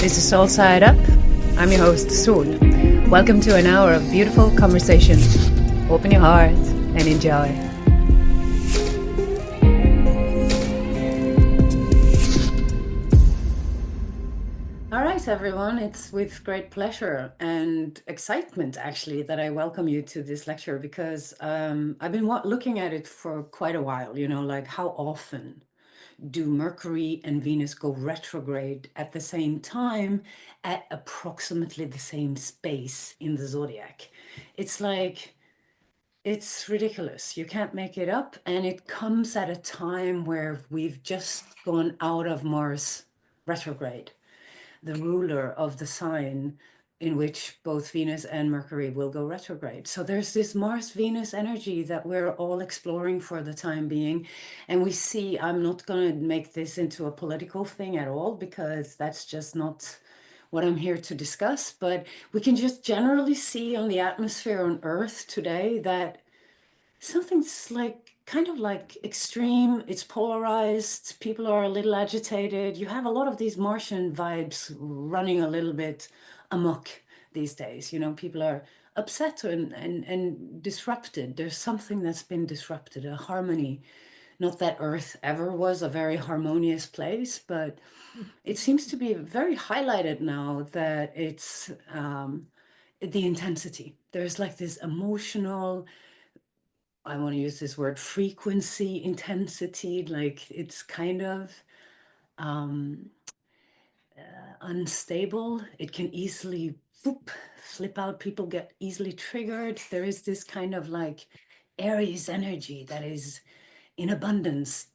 This is Soul Side Up. I'm your host, Sol. Welcome to an hour of beautiful conversation. Open your heart and enjoy. All right, everyone. It's with great pleasure and excitement, actually, that I welcome you to this lecture because I've been looking at it for quite a while, like how often do Mercury and Venus go retrograde at the same time at approximately the same space in the zodiac? It's like, it's ridiculous. You can't make it up. And it comes at a time where we've just gone out of Mars retrograde, the ruler of the sign in which both Venus and Mercury will go retrograde. So there's this Mars-Venus energy that we're all exploring for the time being. And we see, I'm not going to make this into a political thing at all, because that's just not what I'm here to discuss. But we can just generally see on the atmosphere on Earth today that something's kind of like extreme, it's polarized, people are a little agitated. You have a lot of these Martian vibes running a little bit amok these days. People are upset and disrupted. There's something that's been disrupted, a harmony. Not that Earth ever was a very harmonious place, but it seems to be very highlighted now that it's the intensity. There's like this emotional, I want to use this word, frequency, intensity, like it's kind of unstable. It can easily flip out. People get easily triggered. There is this kind of like Aries energy that is in abundance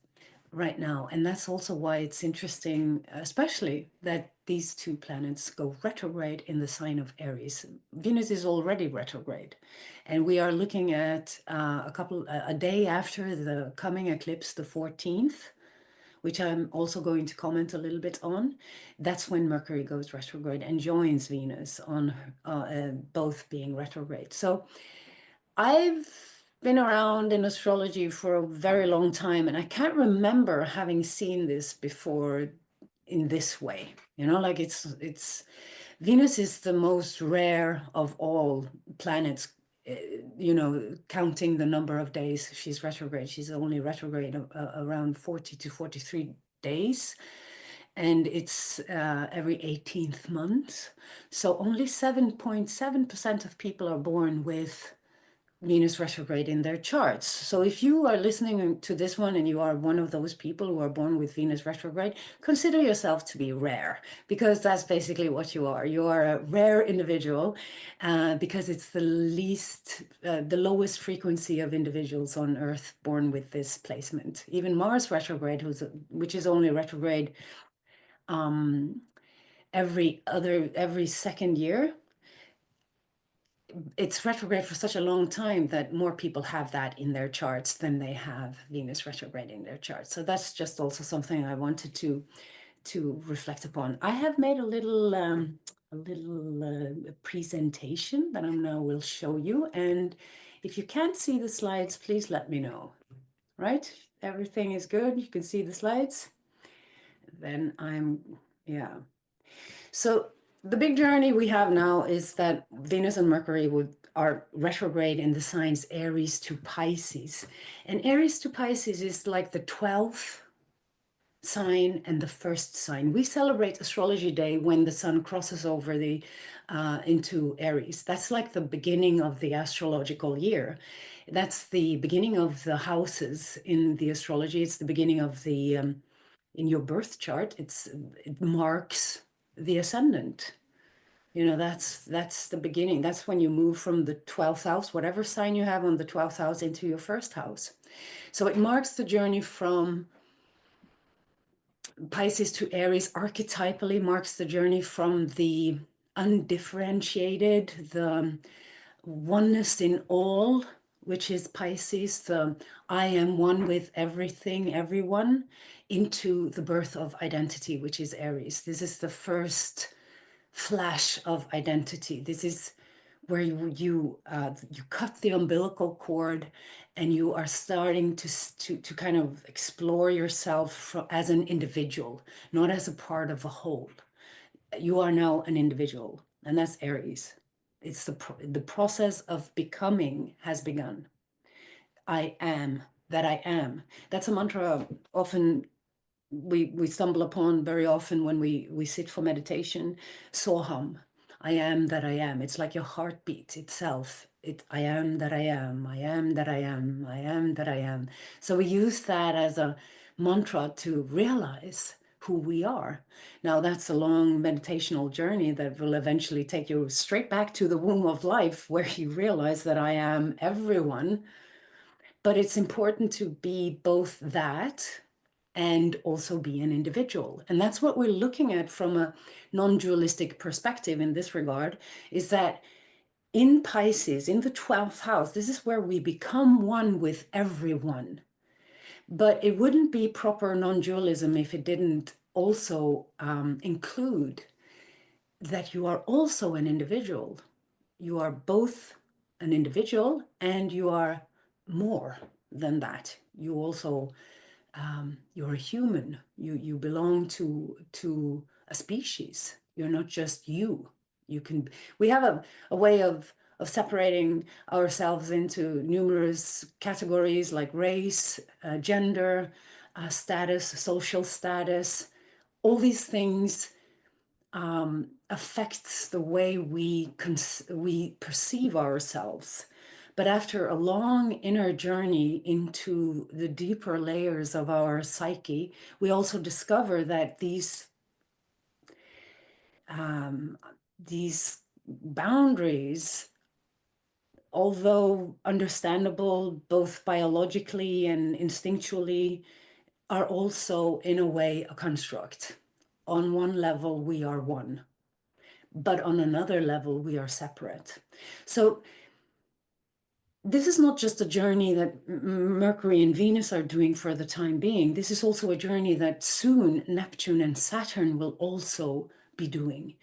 right now. And that's also why it's interesting, especially that these two planets go retrograde in the sign of Aries. Venus is already retrograde. And we are looking at a day after the coming eclipse, the 14th, which I'm also going to comment a little bit on. That's when Mercury goes retrograde and joins Venus on both being retrograde. So I've been around in astrology for a very long time, and I can't remember having seen this before in this way. Like it's Venus is the most rare of all planets, counting the number of days she's retrograde. She's only retrograde around 40 to 43 days. And it's every 18th month. So only 7.7% of people are born with Venus retrograde in their charts. So if you are listening to this one and you are one of those people who are born with Venus retrograde, consider yourself to be rare, because that's basically what you are. You are a rare individual because it's the lowest frequency of individuals on Earth born with this placement. Even Mars retrograde, which is only retrograde every second year, it's retrograde for such a long time that more people have that in their charts than they have Venus retrograde in their charts. So that's just also something I wanted to reflect upon. I have made a little presentation that I now will show you. And if you can't see the slides, please let me know. Right? Everything is good. You can see the slides. Then yeah. So the big journey we have now is that Venus and Mercury are retrograde in the signs Aries to Pisces. And Aries to Pisces is like the 12th sign and the first sign. We celebrate Astrology Day when the sun crosses over into Aries. That's like the beginning of the astrological year. That's the beginning of the houses in the astrology. It's the beginning of the in your birth chart. It marks the ascendant. That's the beginning. That's when you move from the 12th house, whatever sign you have on the 12th house, into your first house. So it marks the journey from Pisces to Aries. Archetypally marks the journey from the undifferentiated, the oneness in all, which is Pisces, the I am one with everything, everyone, into the birth of identity, which is Aries. This is the first flash of identity. This is where you cut the umbilical cord and you are starting to kind of explore yourself as an individual, not as a part of a whole. you are now an individual, and that's Aries. It's the process of becoming has begun. I am that I am. That's a mantra often we stumble upon very often when we sit for meditation. Soham, I am that I am. It's like your heartbeat itself. I am that I am. I am that I am. I am that I am. So we use that as a mantra to realize who we are. Now that's a long meditational journey that will eventually take you straight back to the womb of life, where you realize that I am everyone. But it's important to be both that and also be an individual. And that's what we're looking at from a non-dualistic perspective in this regard, is that in Pisces, in the 12th house, this is where we become one with everyone. But it wouldn't be proper non-dualism if it didn't also include that you are also an individual. You are both an individual and you are more than that. You also you're a human. You belong to a species. You're not just you. You can. We have a way of separating ourselves into numerous categories like race, gender, status, social status. All these things affects the way we perceive ourselves. But after a long inner journey into the deeper layers of our psyche, we also discover that these boundaries, although understandable both biologically and instinctually, are also in a way a construct. On one level, we are one, but on another level, we are separate. So this is not just a journey that Mercury and Venus are doing for the time being. This is also a journey that soon Neptune and Saturn will also be doing.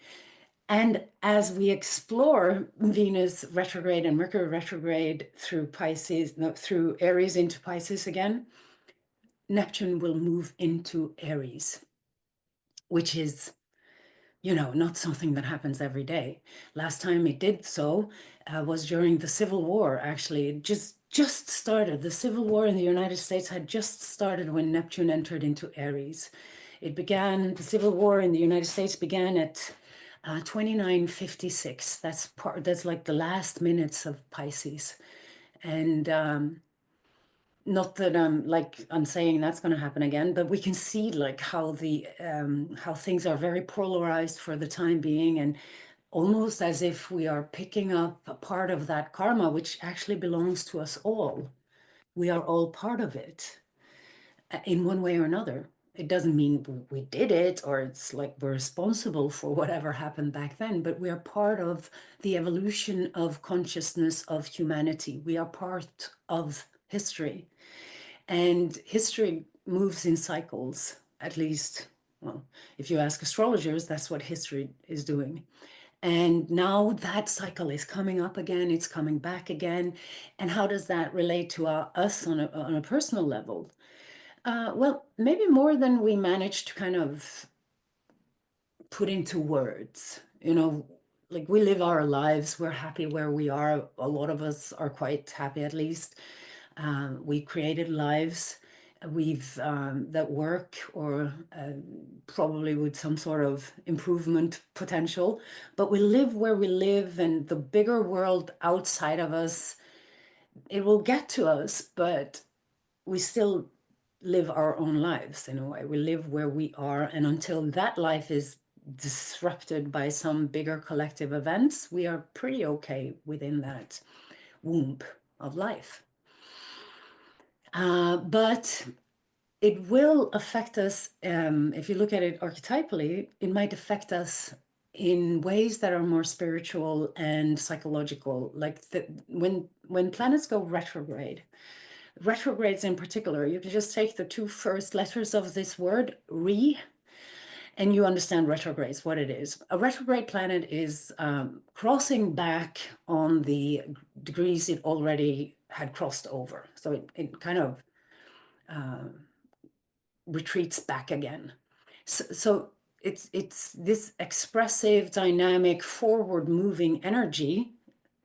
And as we explore Venus retrograde and Mercury retrograde through Pisces, no, through Aries into Pisces again, Neptune will move into Aries, which is, you know, not something that happens every day. Last time it did so was during the Civil War. Actually, it just started. The Civil War in the United States had just started when Neptune entered into Aries. The Civil War in the United States began at 2956. That's like the last minutes of Pisces. And not that I'm saying that's going to happen again, but we can see like how how things are very polarized for the time being, and almost as if we are picking up a part of that karma, which actually belongs to us all. We are all part of it in one way or another. It doesn't mean we did it or it's like we're responsible for whatever happened back then, but we are part of the evolution of consciousness of humanity. We are part of history. And history moves in cycles, at least, well, if you ask astrologers, that's what history is doing. And now that cycle is coming up again, it's coming back again. And how does that relate to us on a personal level? Well, maybe more than we managed to kind of put into words. You know, like we live our lives, we're happy where we are. A lot of us are quite happy, at least. We created lives that work, or probably with some sort of improvement potential, but we live where we live, and the bigger world outside of us, it will get to us, but we still live our own lives in a way. We live where we are, and until that life is disrupted by some bigger collective events, we are pretty okay within that womb of life. But it will affect us, if you look at it archetypally, it might affect us in ways that are more spiritual and psychological. Like when planets go retrograde, retrogrades in particular, you can just take the two first letters of this word, re, and you understand retrogrades, what it is. A retrograde planet is crossing back on the degrees it already had crossed over. So it kind of retreats back again. So it's this expressive, dynamic, forward-moving energy,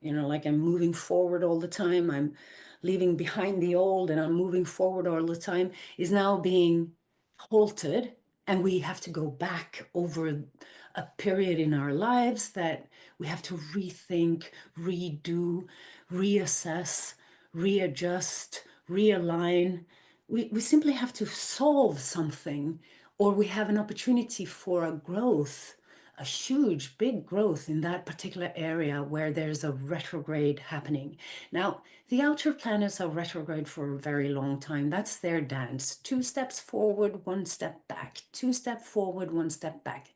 like I'm moving forward all the time. I'm leaving behind the old and I'm moving forward all the time, is now being halted. And we have to go back over a period in our lives that we have to rethink, redo, reassess, readjust, realign. We simply have to solve something, or we have an opportunity for a growth, a huge, big growth in that particular area where there's a retrograde happening. Now, the outer planets are retrograde for a very long time. That's their dance. 2 steps forward, 1 step back. 2 steps forward, 1 step back.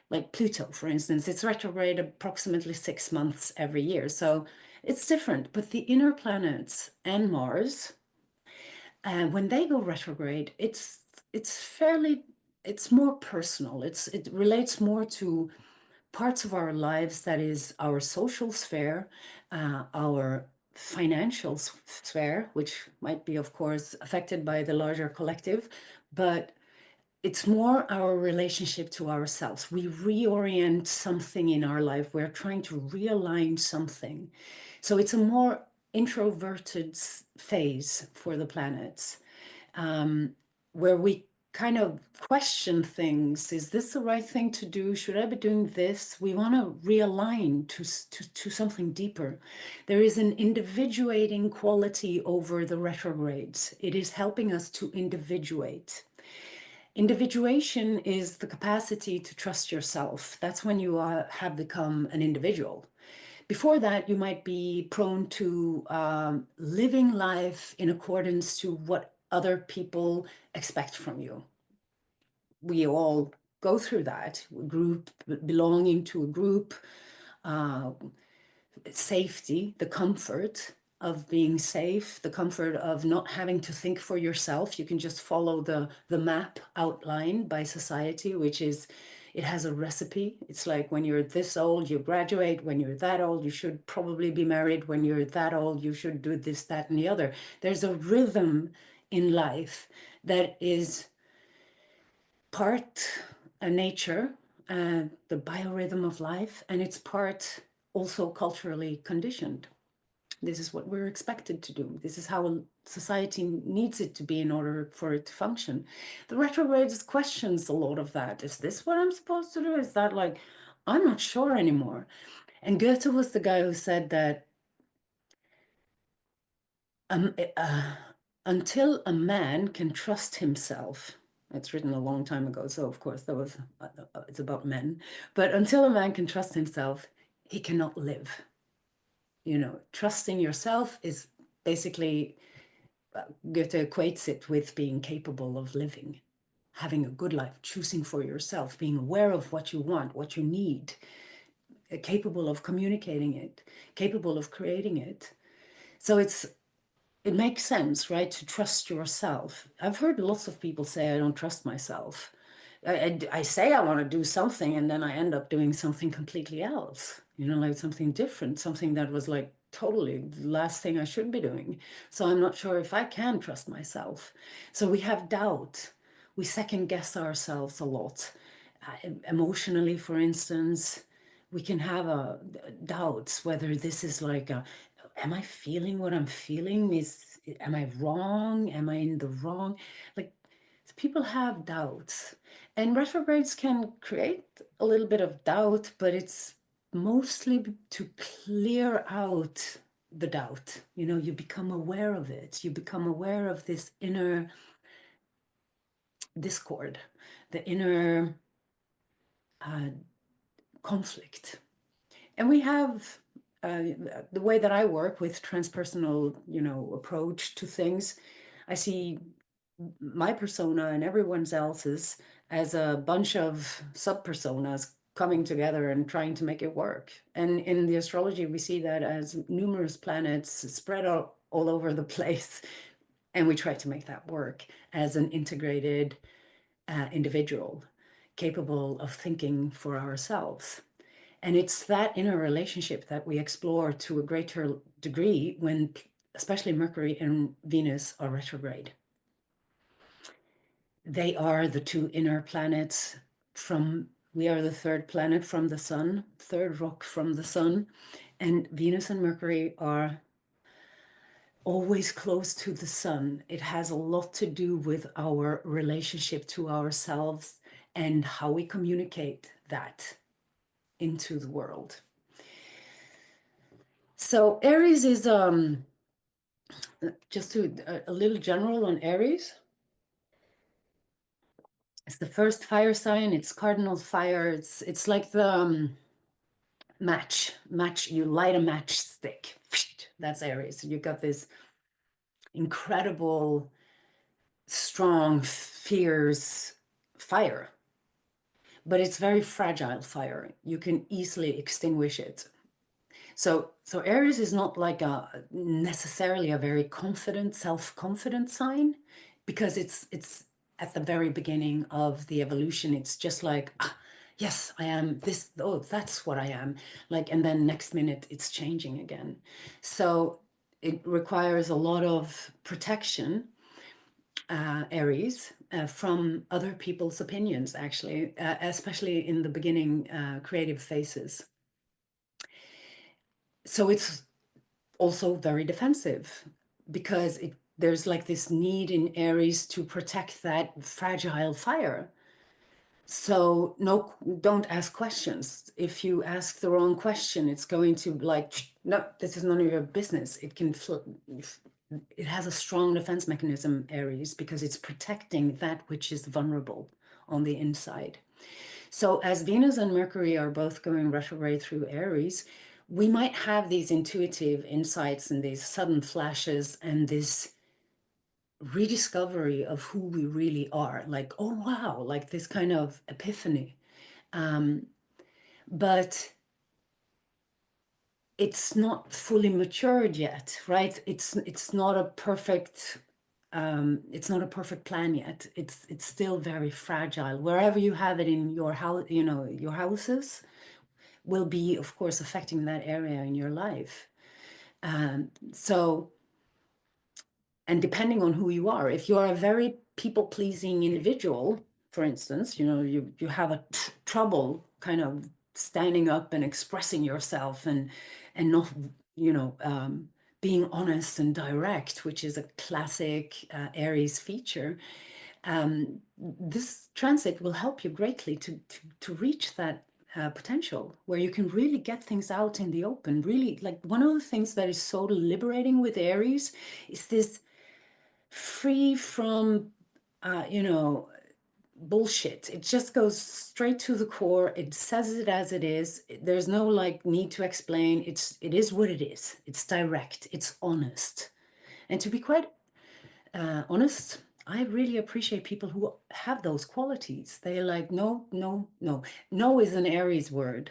Like Pluto, for instance, it's retrograde approximately 6 months every year. So it's different. But the inner planets and Mars, when they go retrograde, it's more personal. It relates more to parts of our lives, that is our social sphere, our financial sphere, which might be, of course, affected by the larger collective, but it's more our relationship to ourselves. We reorient something in our life. We're trying to realign something. So it's a more introverted phase for the planets, where we kind of question things. Is this the right thing to do? Should I be doing this? We want to realign to something deeper. There is an individuating quality over the retrogrades. It is helping us to individuate. Individuation is the capacity to trust yourself. That's when you have become an individual. Before that, you might be prone to living life in accordance to what other people expect from you. We all go through that. Group, belonging to a group, safety, the comfort of being safe, the comfort of not having to think for yourself. You can just follow the map outlined by society, which is, it has a recipe. It's like, when you're this old, you graduate. When you're that old, you should probably be married. When you're that old, you should do this, that, and the other. There's a rhythm in life that is part nature, the biorhythm of life, and it's part also culturally conditioned. This is what we're expected to do. This is how society needs it to be in order for it to function. The retrogrades questions a lot of that. Is this what I'm supposed to do? Is that like, I'm not sure anymore. And Goethe was the guy who said that um, uh, until a man can trust himself, it's written a long time ago, so of course that was it's about men, but until a man can trust himself, he cannot live. Trusting yourself is basically, Goethe equates it with being capable of living, having a good life, choosing for yourself, being aware of what you want, what you need, capable of communicating it, capable of creating it. So it makes sense, right, to trust yourself. I've heard lots of people say, I don't trust myself. I say I want to do something, and then I end up doing something completely else, like something different, something that was like totally the last thing I should be doing. So I'm not sure if I can trust myself. So we have doubt. We second guess ourselves a lot. Emotionally, for instance, we can have doubts whether this is like am I feeling what I'm feeling? Am I wrong? Am I in the wrong? Like, people have doubts, and retrogrades can create a little bit of doubt, but it's mostly to clear out the doubt. You become aware of it. You become aware of this inner discord, the inner conflict. And we have the way that I work with transpersonal, approach to things. I see my persona and everyone else's as a bunch of sub-personas coming together and trying to make it work. And in the astrology, we see that as numerous planets spread out all over the place. And we try to make that work as an integrated individual, capable of thinking for ourselves. And it's that inner relationship that we explore to a greater degree when especially Mercury and Venus are retrograde. They are the two inner planets we are the third planet from the sun, third rock from the sun, and Venus and Mercury are always close to the sun. It has a lot to do with our relationship to ourselves and how we communicate that into the world. So Aries is just a little general on Aries. It's the first fire sign. It's cardinal fire. It's like the match. You light a matchstick. That's Aries. You got this incredible, strong, fierce fire, but it's very fragile fire. You can easily extinguish it. So Aries is not like necessarily a very confident, self-confident sign, because it's at the very beginning of the evolution. It's just like, yes, I am this. Oh, that's what I am. Like, and then next minute it's changing again. So it requires a lot of protection, Aries, from other people's opinions, actually, especially in the beginning creative phases. So it's also very defensive, because there's like this need in Aries to protect that fragile fire. So no, don't ask questions. If you ask the wrong question, it's going to like, no, this is none of your business. It has a strong defense mechanism, Aries, because it's protecting that which is vulnerable on the inside. So as Venus and Mercury are both going retrograde through Aries, we might have these intuitive insights and these sudden flashes and this rediscovery of who we really are. Like, oh, wow, like this kind of epiphany. But it's not fully matured yet, right? It's not a perfect plan yet. It's still very fragile. Wherever you have it in your house, your houses will be, of course, affecting that area in your life. So, and depending on who you are, if you are a very people-pleasing individual, for instance, you have a trouble kind of standing up and expressing yourself and not, being honest and direct, which is a classic Aries feature. This transit will help you greatly to reach that potential where you can really get things out in the open. Really, like, one of the things that is so liberating with Aries is this free from, bullshit. It just goes straight to the core. It says it as it is. There's no like need to explain. It is what it is. It's direct. It's honest. And to be quite honest, I really appreciate people who have those qualities. They're like, no, no, no. No is an Aries word.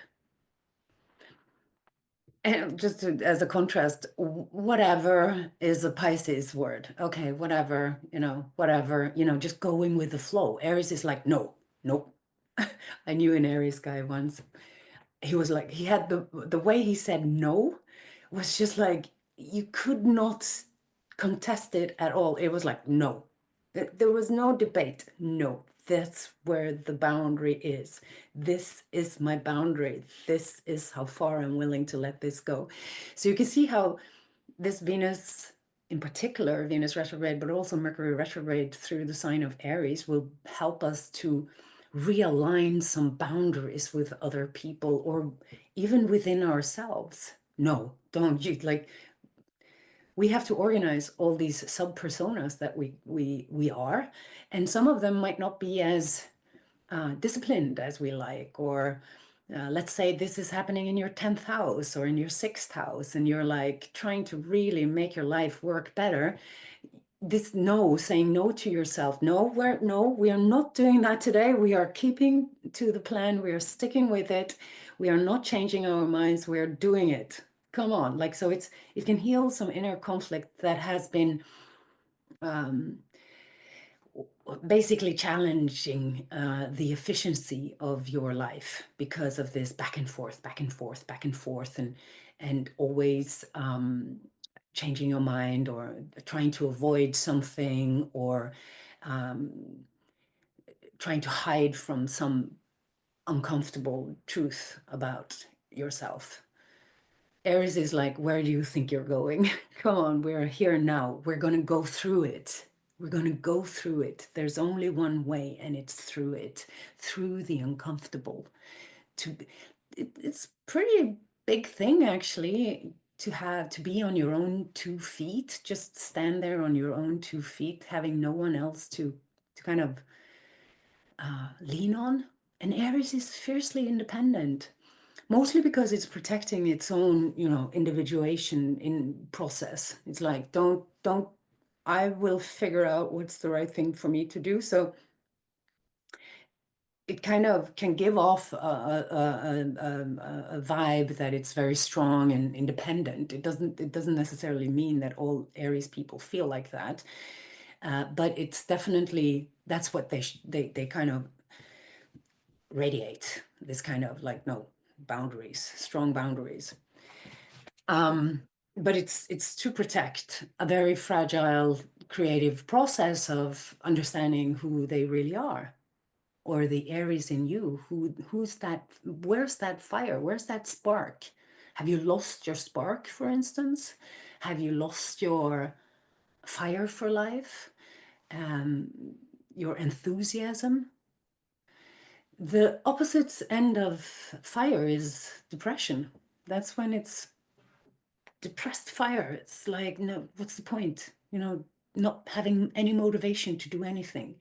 And just as a contrast, whatever is a Pisces word. Okay, whatever, whatever, just going with the flow. Aries is like, no, nope. I knew an Aries guy once. He was like, he had the way he said no was just like, you could not contest it at all. It was like, no. There was no debate. No, that's where the boundary is. This is my boundary. This is how far I'm willing to let this go. So you can see how this Venus, in particular, Venus retrograde, but also Mercury retrograde through the sign of Aries, will help us to realign some boundaries with other people or even within ourselves. No, don't you, like, we have to organize all these sub-personas that we are, and some of them might not be as disciplined as we like, or let's say this is happening in your 10th house or in your 6th house, and you're like trying to really make your life work better. This no, saying no to yourself. No, we are not doing that today. We are keeping to the plan. We are sticking with it. We are not changing our minds. We are doing it. Come on. Like, so it can heal some inner conflict that has been basically challenging the efficiency of your life because of this back and forth, back and forth, back and forth, and always changing your mind or trying to avoid something, or trying to hide from some uncomfortable truth about yourself. Aries is like, where do you think you're going? Come on, we're here now. We're going to go through it. We're going to go through it. There's only one way, and it's through it, through the uncomfortable. It's pretty big thing, actually, to be on your own 2 feet, just stand there on your own 2 feet, having no one else to kind of lean on. And Aries is fiercely independent, mostly because it's protecting its own, individuation in process. It's like, don't, I will figure out what's the right thing for me to do. So it kind of can give off a vibe that it's very strong and independent. It doesn't necessarily mean that all Aries people feel like that, but it's definitely, that's what they kind of radiate, this kind of like, no boundaries, strong boundaries. But it's to protect a very fragile creative process of understanding who they really are, or the Aries in you. Who's that? Where's that fire? Where's that spark? Have you lost your spark, for instance? Have you lost your fire for life? Your enthusiasm? The opposite end of fire is depression. That's when it's depressed fire. It's like, no, what's the point? Not having any motivation to do anything,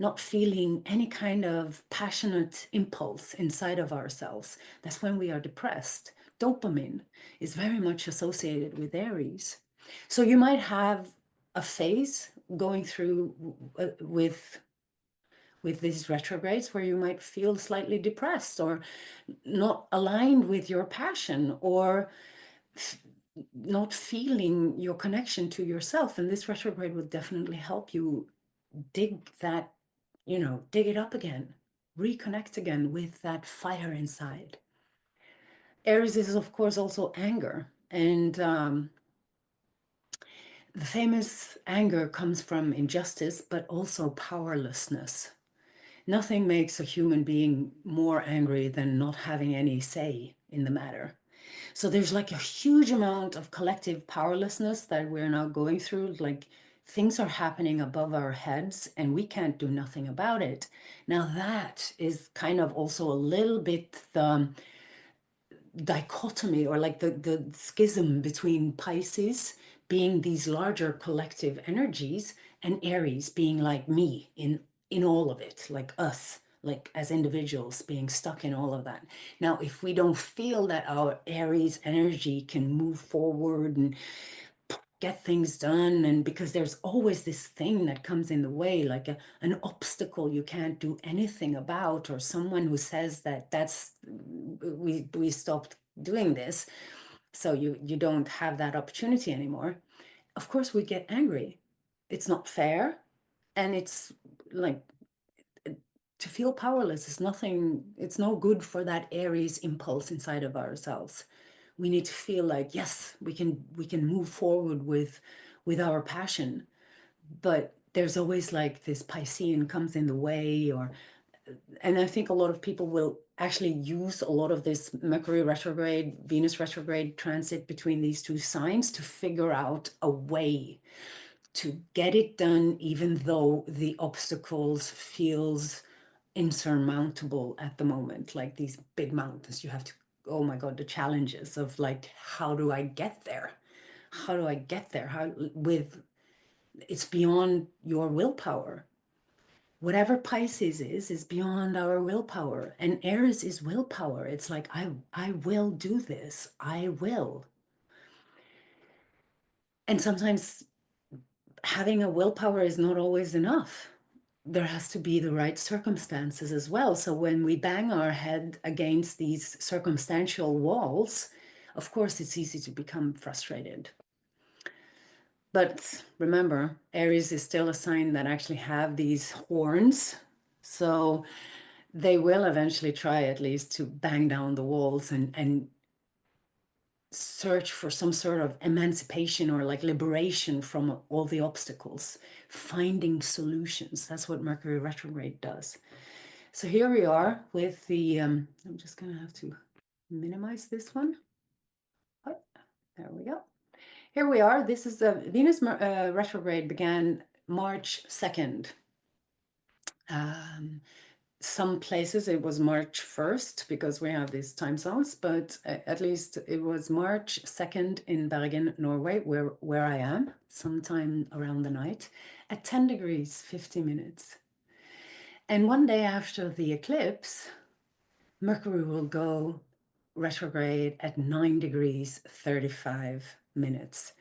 not feeling any kind of passionate impulse inside of ourselves. That's when we are depressed. Dopamine is very much associated with Aries. So you might have a phase going through with these retrogrades where you might feel slightly depressed or not aligned with your passion, or not feeling your connection to yourself. And this retrograde will definitely help you dig that, dig it up again, reconnect again with that fire inside. Aries is, of course, also anger. And the famous anger comes from injustice, but also powerlessness. Nothing makes a human being more angry than not having any say in the matter. So there's like a huge amount of collective powerlessness that we're now going through. Like, things are happening above our heads and we can't do nothing about it. Now that is kind of also a little bit the dichotomy, or like the schism between Pisces being these larger collective energies, and Aries being like me in all of it, like us, like as individuals being stuck in all of that. Now, if we don't feel that our Aries energy can move forward and get things done, and because there's always this thing that comes in the way, like an obstacle you can't do anything about, or someone who says that's we stopped doing this, so you don't have that opportunity anymore. Of course we get angry. It's not fair, and it's like, to feel powerless is nothing, it's no good for that Aries impulse inside of ourselves. We need to feel like, yes, we can move forward with our passion. But there's always like this Piscean comes in the way, and I think a lot of people will actually use a lot of this Mercury retrograde, Venus retrograde transit between these two signs to figure out a way to get it done, even though the obstacles feels insurmountable at the moment, like these big mountains you have to, oh my God, the challenges of like, how do I get there? How do I get there? It's beyond your willpower. Whatever Pisces is beyond our willpower. And Aries is willpower. It's like, I will do this. I will. And sometimes having a willpower is not always enough. There has to be the right circumstances as well. So when we bang our head against these circumstantial walls, of course, it's easy to become frustrated. But remember, Aries is still a sign that actually have these horns. So they will eventually try at least to bang down the walls and search for some sort of emancipation or like liberation from all the obstacles, finding solutions. That's what Mercury retrograde does. So here we are with the, I'm just gonna have to minimize this one. Oh, there we go. Here we are. This is the Venus retrograde began March 2nd. Some places it was March 1st because we have these time zones, but at least it was March 2nd in Bergen, Norway, where I am, sometime around the night, at 10 degrees, 50 minutes. And one day after the eclipse, Mercury will go retrograde at 9 degrees, 35 minutes.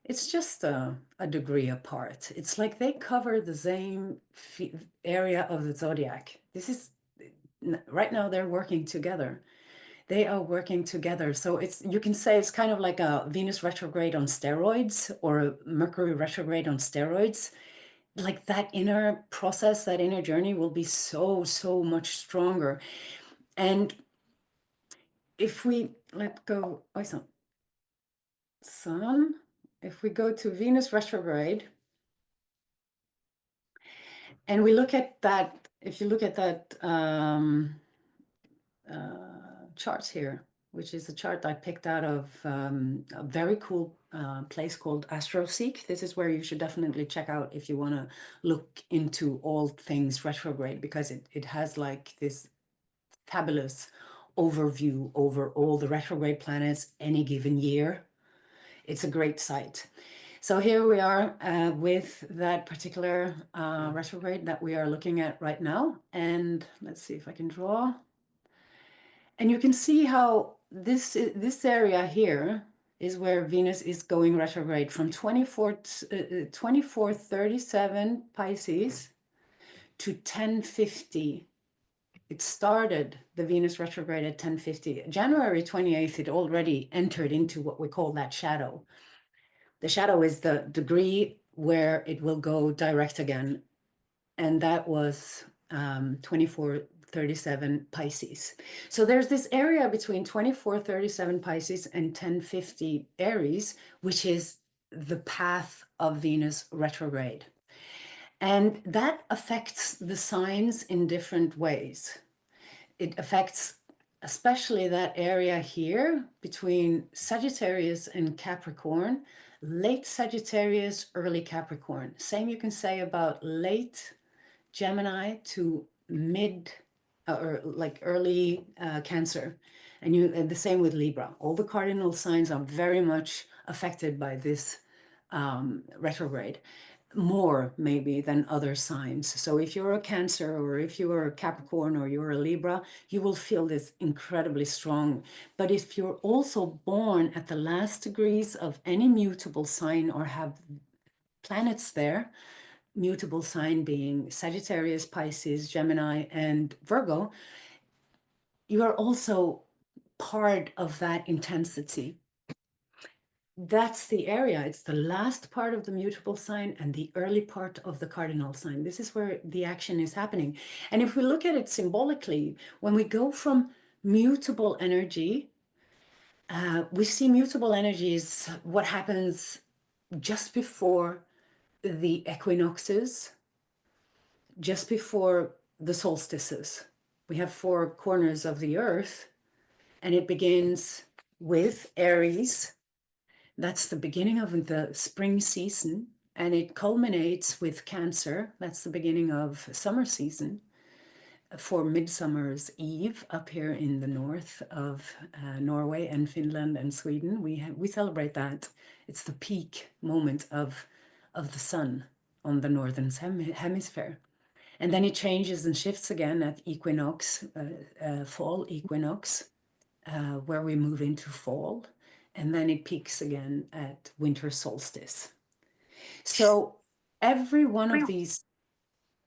It's just a degree apart. It's like they cover the same area of the zodiac. This is right now they're working together. They are working together. So it's, you can say it's kind of like a Venus retrograde on steroids or a Mercury retrograde on steroids. Like that inner process, that inner journey will be so much stronger. And if we let go, Sun, if we go to Venus retrograde, and we look at that, if you look at that chart here, which is a chart I picked out of a very cool place called AstroSeek. This is where you should definitely check out if you want to look into all things retrograde, because it has like this fabulous overview over all the retrograde planets any given year. It's a great site. So here we are with that particular retrograde that we are looking at right now. And let's see if I can draw. And you can see how this area here is where Venus is going retrograde from 2437 Pisces to 1050. It started the Venus retrograde at 1050. January 28th, it already entered into what we call that shadow. The shadow is the degree where it will go direct again. And that was 2437 Pisces. So there's this area between 2437 Pisces and 1050 Aries, which is the path of Venus retrograde. And that affects the signs in different ways. It affects especially that area here between Sagittarius and Capricorn, late Sagittarius, early Capricorn. Same you can say about late Gemini to mid or like early Cancer. And the same with Libra. All the cardinal signs are very much affected by this retrograde, more maybe than other signs. So if you're a Cancer or if you're a Capricorn or you're a Libra, you will feel this incredibly strong. But if you're also born at the last degrees of any mutable sign or have planets there, mutable sign being Sagittarius, Pisces, Gemini, and Virgo, you are also part of that intensity. That's the area. It's the last part of the mutable sign and the early part of the cardinal sign. This is where the action is happening. And if we look at it symbolically, when we go from mutable energy, we see mutable energy is what happens just before the equinoxes, just before the solstices. We have four corners of the earth, and it begins with Aries. That's the beginning of the spring season, and it culminates with Cancer. That's the beginning of summer season for Midsummer's Eve up here in the north of Norway and Finland and Sweden. We celebrate that. It's the peak moment of the sun on the northern hemisphere. And then it changes and shifts again at equinox, fall equinox, where we move into fall. And then it peaks again at winter solstice. So every one of these,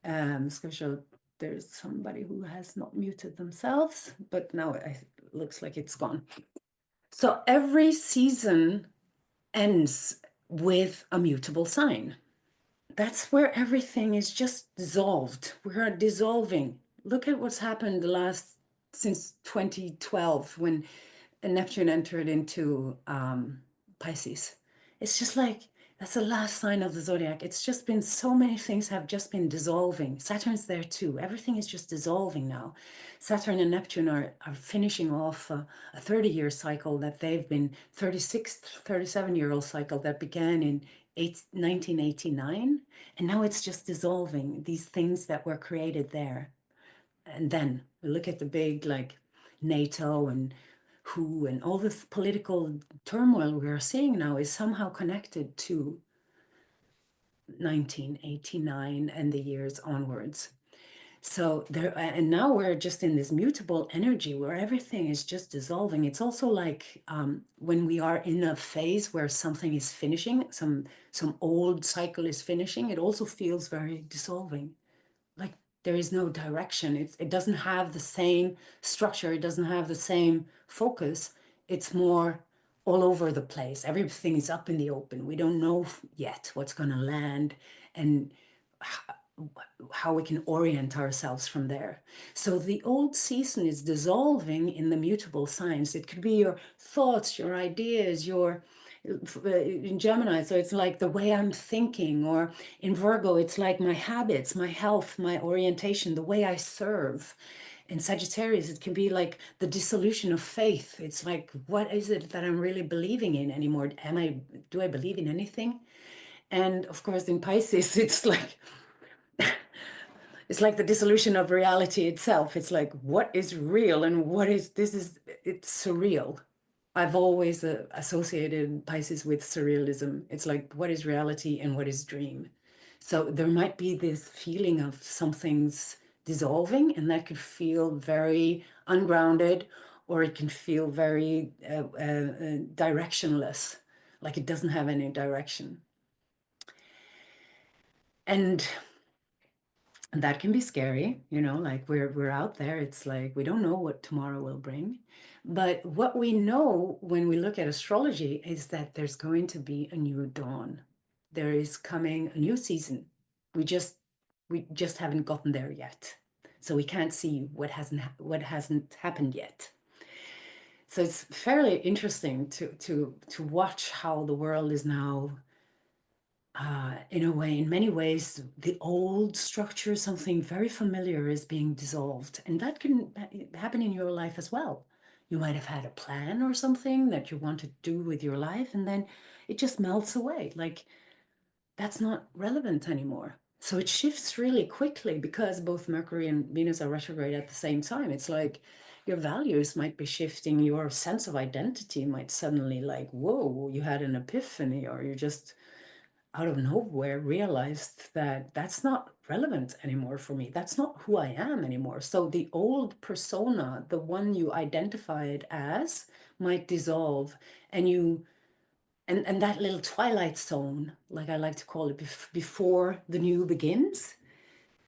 there's somebody who has not muted themselves, but now it looks like it's gone. So every season ends with a mutable sign. That's where everything is just dissolved. We're dissolving. Look at what's happened since 2012 when Neptune entered into Pisces. It's just like That's the last sign of the zodiac. It's just been so many things have just been dissolving. Saturn's there too. Everything is just dissolving now. Saturn and Neptune are finishing off a 30-year cycle that they've been 36, 37-year-old cycle that began in 1989. And now it's just dissolving these things that were created there. And then we look at the big like NATO and WHO and all this political turmoil we are seeing now is somehow connected to 1989 and the years onwards. So there, and now we're just in this mutable energy where everything is just dissolving. It's also like when we are in a phase where something is finishing, some old cycle is finishing, it also feels very dissolving. Like there is no direction. It doesn't have the same structure. It doesn't have the same focus. It's more all over the place. Everything is up in the open. We don't know yet what's going to land and how we can orient ourselves from there. So the old season is dissolving in the mutable signs. It could be your thoughts, your ideas, your in Gemini, so it's like the way I'm thinking, or in Virgo, it's like my habits, my health, my orientation, the way I serve. In Sagittarius, it can be like the dissolution of faith. It's like, what is it that I'm really believing in anymore? Do I believe in anything? And of course, in Pisces, it's like the dissolution of reality itself. It's like, what is real and what is, it's surreal. I've always associated Pisces with surrealism. It's like, what is reality and what is dream? So there might be this feeling of something's dissolving, and that could feel very ungrounded, or it can feel very directionless, like it doesn't have any direction. And that can be scary, you know, like we're out there. It's like we don't know what tomorrow will bring. But what we know when we look at astrology is that there's going to be a new dawn. There is coming a new season. We just haven't gotten there yet. So we can't see what hasn't happened yet. So it's fairly interesting to watch how the world is now in a way, in many ways, the old structure, something very familiar, is being dissolved. And that can happen in your life as well. You might have had a plan or something that you want to do with your life, and then it just melts away. Like that's not relevant anymore. So it shifts really quickly because both Mercury and Venus are retrograde at the same time. It's like your values might be shifting, your sense of identity might suddenly, like, whoa, you had an epiphany, or you just out of nowhere realized that that's not relevant anymore for me. That's not who I am anymore. So the old persona, the one you identified as, might dissolve, and and that little twilight zone, like I like to call it, before the new begins,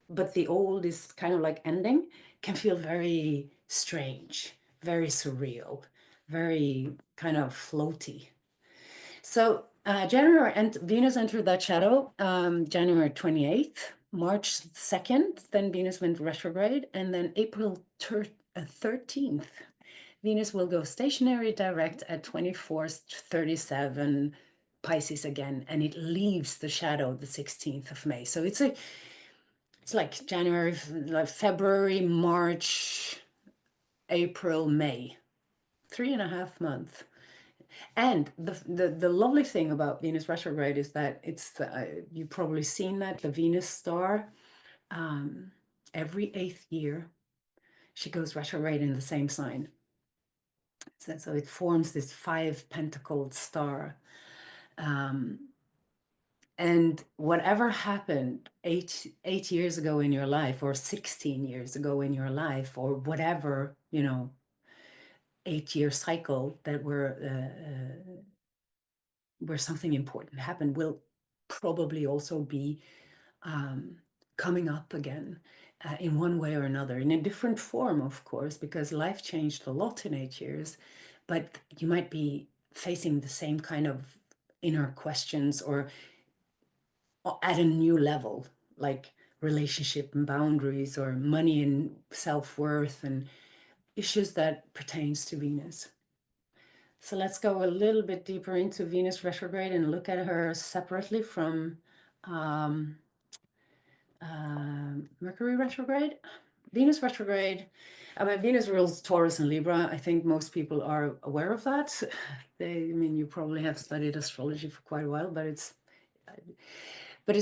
but the old is kind of like ending, can feel very strange, very surreal, very kind of floaty. So January and Venus entered that shadow January 28th, March 2nd, then Venus went retrograde, and then April 13th, Venus will go stationary direct at 24:37 Pisces again, and it leaves the shadow the 16th of May. So it's like January, like February, March, April, May, 3.5 months. And the lovely thing about Venus retrograde is that it's you've probably seen that the Venus star every 8th year she goes retrograde in the same sign. So it forms this 5 pentacled star. And whatever happened eight years ago in your life, or 16 years ago in your life, or whatever, 8-year cycle that where something important happened, will probably also be coming up again in one way or another, in a different form, of course, because life changed a lot in 8 years, but you might be facing the same kind of inner questions, or at a new level, like relationship and boundaries, or money and self-worth, and issues that pertains to Venus. So let's go a little bit deeper into Venus retrograde and look at her separately from um, Mercury retrograde. Venus retrograde, I mean, Venus rules Taurus and Libra. I think most people are aware of that. I mean, you probably have studied astrology for quite a while, but it's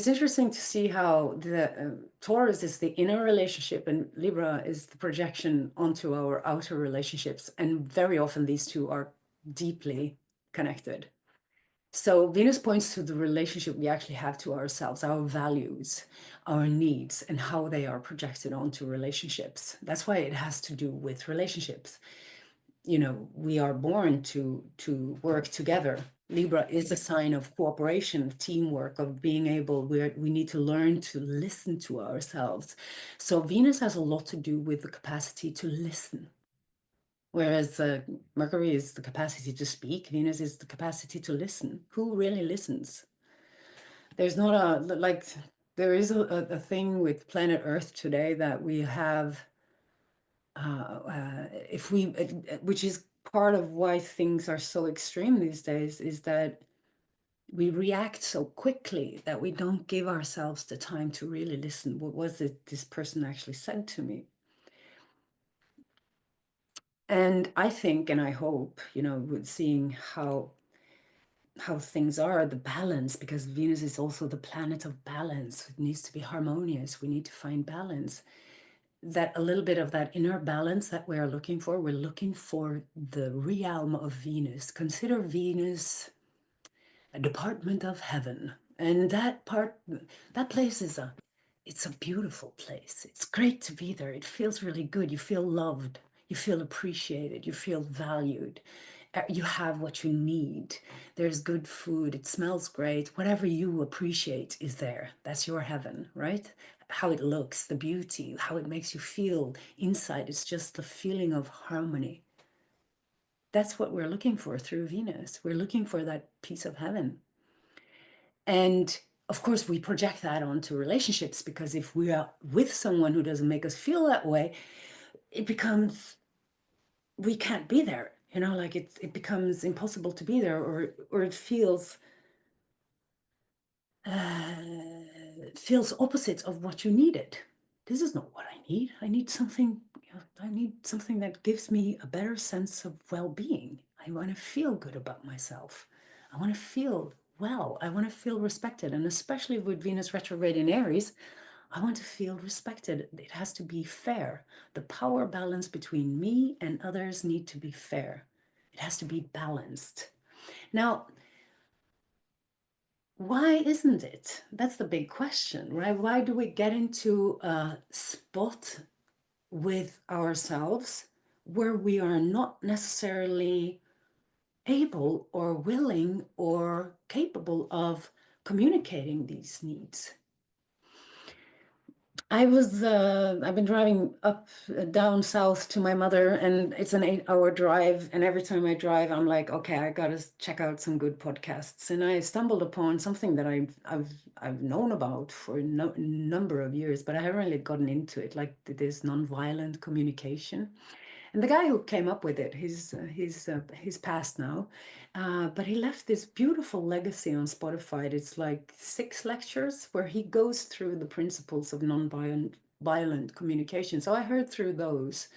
interesting to see how the Taurus is the inner relationship and Libra is the projection onto our outer relationships. And very often these two are deeply connected. So Venus points to the relationship we actually have to ourselves, our values, our needs, and how they are projected onto relationships. That's why it has to do with relationships. You know, we are born to work together. Libra is a sign of cooperation, of teamwork, of being able, we need to learn to listen to ourselves. So Venus has a lot to do with the capacity to listen. Whereas Mercury is the capacity to speak, Venus is the capacity to listen. Who really listens? There's not a, like, there is a thing with planet Earth today that we have, if we, which is part of why things are so extreme these days, is that we react so quickly that we don't give ourselves the time to really listen. What was it this person actually said to me? And I think, and I hope, you know, with seeing how things are, the balance, because Venus is also the planet of balance. It needs to be harmonious. We need to find balance. That a little bit of that inner balance that we're looking for the realm of Venus. Consider Venus a department of heaven. And that place it's a beautiful place. It's great to be there. It feels really good. You feel loved. You feel appreciated. You feel valued. You have what you need. There's good food. It smells great. Whatever you appreciate is there. That's your heaven, right? How it looks, the beauty, how it makes you feel inside. It's just the feeling of harmony. That's what we're looking for through Venus. We're looking for that piece of heaven. And of course, we project that onto relationships, because if we are with someone who doesn't make us feel that way, it becomes, we can't be there. You know, like it becomes impossible to be there, or it feels opposite of what you needed. This is not what I need. I need something, you know, I need something that gives me a better sense of well-being. I want to feel good about myself. I want to feel well. I want to feel respected. And especially with Venus retrograde in Aries, I want to feel respected. It has to be fair. The power balance between me and others need to be fair. It has to be balanced. Now, why isn't it? That's the big question, right? Why do we get into a spot with ourselves where we are not necessarily able or willing or capable of communicating these needs? I've been driving up, down south to my mother, and it's an 8-hour drive. And every time I drive, I'm like, okay, I gotta check out some good podcasts. And I stumbled upon something that I've known about for a number of years, but I haven't really gotten into it, like this nonviolent communication. And the guy who came up with it, he's passed now, but he left this beautiful legacy on Spotify. It's like 6 lectures where he goes through the principles of violent communication. So I heard through those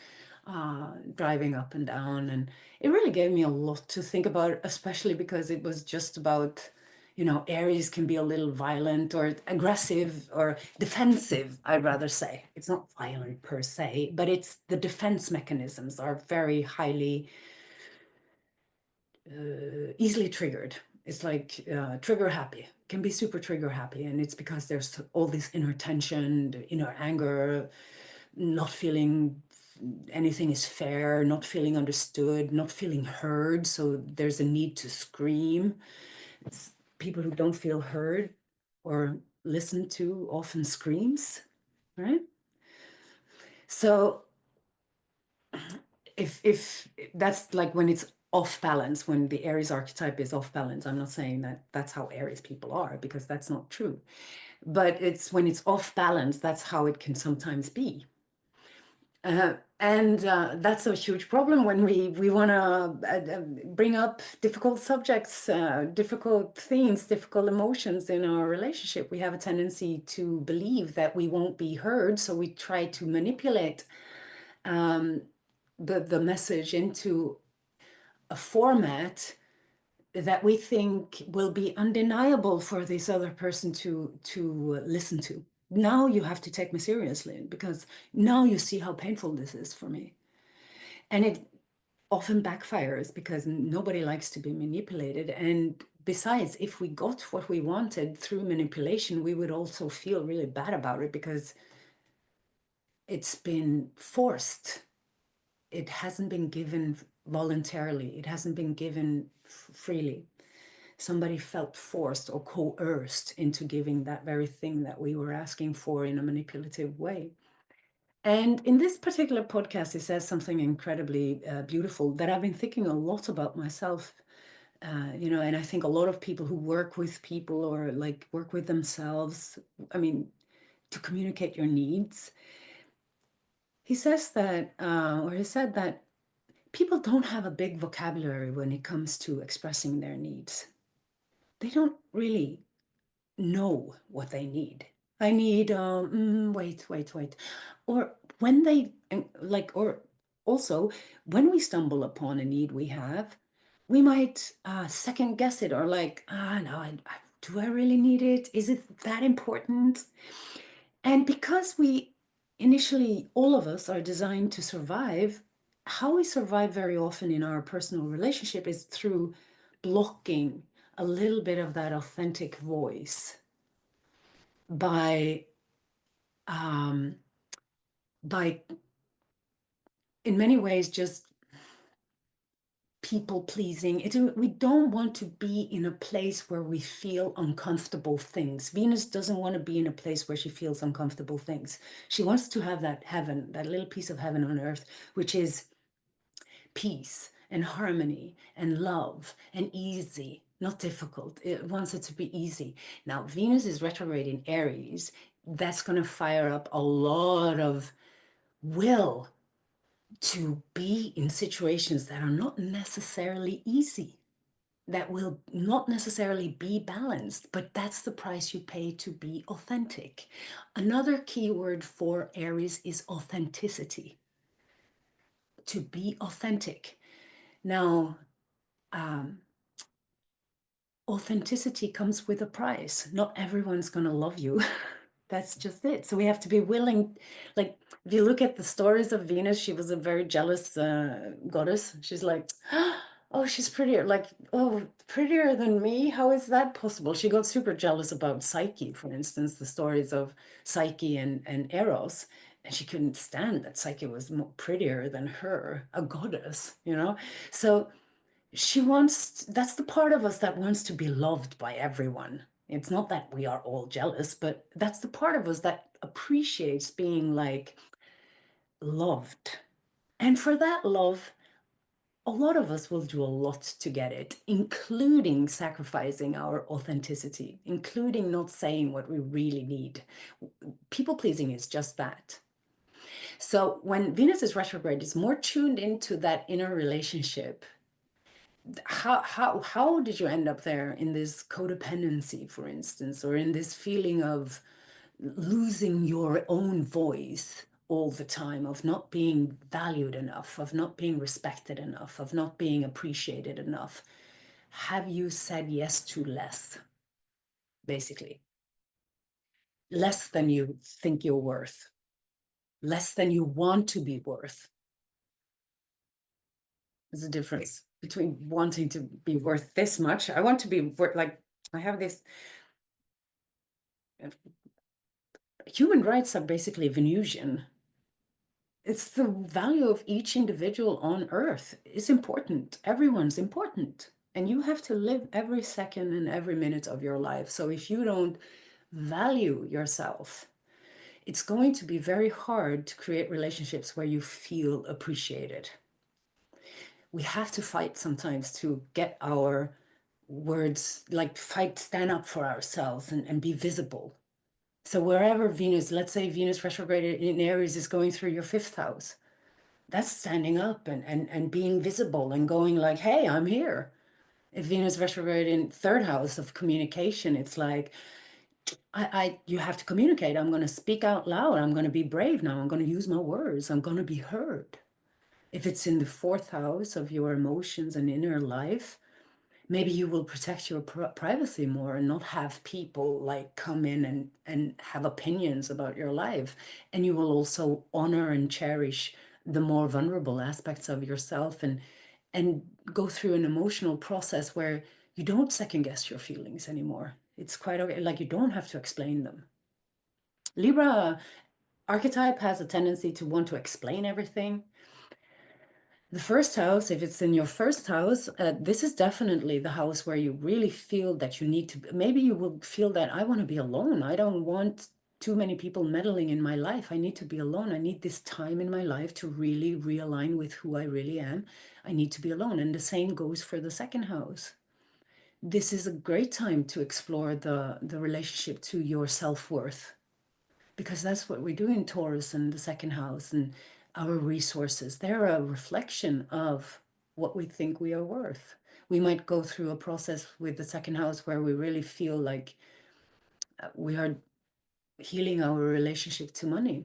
driving up and down, and it really gave me a lot to think about, especially because it was just about, you know, Aries can be a little violent or aggressive or defensive, I'd rather say. It's not violent per se, but it's the defense mechanisms are very highly easily triggered. It's like trigger happy, can be super trigger happy. And it's because there's all this inner tension, inner anger, not feeling anything is fair, not feeling understood, not feeling heard. So there's a need to scream. It's people who don't feel heard or listened to often screams, right? So if that's like when it's off balance, when the Aries archetype is off balance. I'm not saying that that's how Aries people are, because that's not true. But it's when it's off balance, that's how it can sometimes be. And that's a huge problem when we want to bring up difficult subjects, difficult themes, difficult emotions in our relationship. We have a tendency to believe that we won't be heard, so we try to manipulate um, the message into a format that we think will be undeniable for this other person to listen to. Now you have to take me seriously because now you see how painful this is for me. And it often backfires because nobody likes to be manipulated. And besides, if we got what we wanted through manipulation, we would also feel really bad about it because it's been forced. It hasn't been given voluntarily. It hasn't been given freely. Somebody felt forced or coerced into giving that very thing that we were asking for in a manipulative way. And in this particular podcast, he says something incredibly beautiful that I've been thinking a lot about myself. And I think a lot of people who work with people or like work with themselves, I mean, to communicate your needs. He says that, or he said that people don't have a big vocabulary when it comes to expressing their needs. They don't really know what they need. I need, wait. Or when they, like, or also when we stumble upon a need we have, we might second guess it or like, no, do I really need it? Is it that important? And because we initially, all of us are designed to survive, how we survive very often in our personal relationship is through blocking a little bit of that authentic voice by um, by in many ways just people pleasing. We don't want to be in a place where we feel uncomfortable things. Venus doesn't want to be in a place where she feels uncomfortable things. She wants to have that heaven, that little piece of heaven on earth, which is peace and harmony and love and easy, not difficult. It wants it to be easy. Now, Venus is retrograde in Aries. That's going to fire up a lot of will to be in situations that are not necessarily easy, that will not necessarily be balanced, but that's the price you pay to be authentic. Another key word for Aries is authenticity, to be authentic. Now, um, authenticity comes with a price. Not everyone's going to love you. That's just it. So we have to be willing. Like, if you look at the stories of Venus, she was a very jealous goddess. She's like, oh, she's prettier. Like, oh, prettier than me. How is that possible? She got super jealous about Psyche, for instance, the stories of Psyche and Eros. And she couldn't stand that Psyche was more prettier than her, a goddess. So she wants, that's the part of us that wants to be loved by everyone. It's not that we are all jealous, but that's the part of us that appreciates being like loved. And for that love, a lot of us will do a lot to get it, including sacrificing our authenticity, including not saying what we really need. People pleasing is just that. So when Venus is retrograde, it's more tuned into that inner relationship. How did you end up there in this codependency, for instance, or in this feeling of losing your own voice all the time, of not being valued enough, of not being respected enough, of not being appreciated enough? Have you said yes to less, basically? Less than you think you're worth, less than you want to be worth. There's a difference between wanting to be worth this much. I want to be worth, like, I have this human rights are basically Venusian. It's the value of each individual on earth is important. Everyone's important. And you have to live every second and every minute of your life. So if you don't value yourself, it's going to be very hard to create relationships where you feel appreciated. We have to fight sometimes to get our words, like fight, stand up for ourselves and be visible. So wherever Venus, let's say Venus retrograde in Aries is going through your fifth house, that's standing up and being visible and going like, hey, I'm here. If Venus retrograde in third house of communication, it's like, you have to communicate. I'm going to speak out loud. I'm going to be brave now. I'm going to use my words. I'm going to be heard. If it's in the fourth house of your emotions and inner life, maybe you will protect your privacy more and not have people like come in and have opinions about your life. And you will also honor and cherish the more vulnerable aspects of yourself and go through an emotional process where you don't second guess your feelings anymore. It's quite okay. Like you don't have to explain them. Libra archetype has a tendency to want to explain everything. The first house, if it's in your first house, this is definitely the house where you really feel that you need to, maybe you will feel that I want to be alone. I don't want too many people meddling in my life. I need to be alone. I need this time in my life to really realign with who I really am. I need to be alone. And the same goes for the second house. This is a great time to explore the relationship to your self-worth, because that's what we do in Taurus and the second house, and our resources. They're a reflection of what we think we are worth. We might go through a process with the second house where we really feel like we are healing our relationship to money.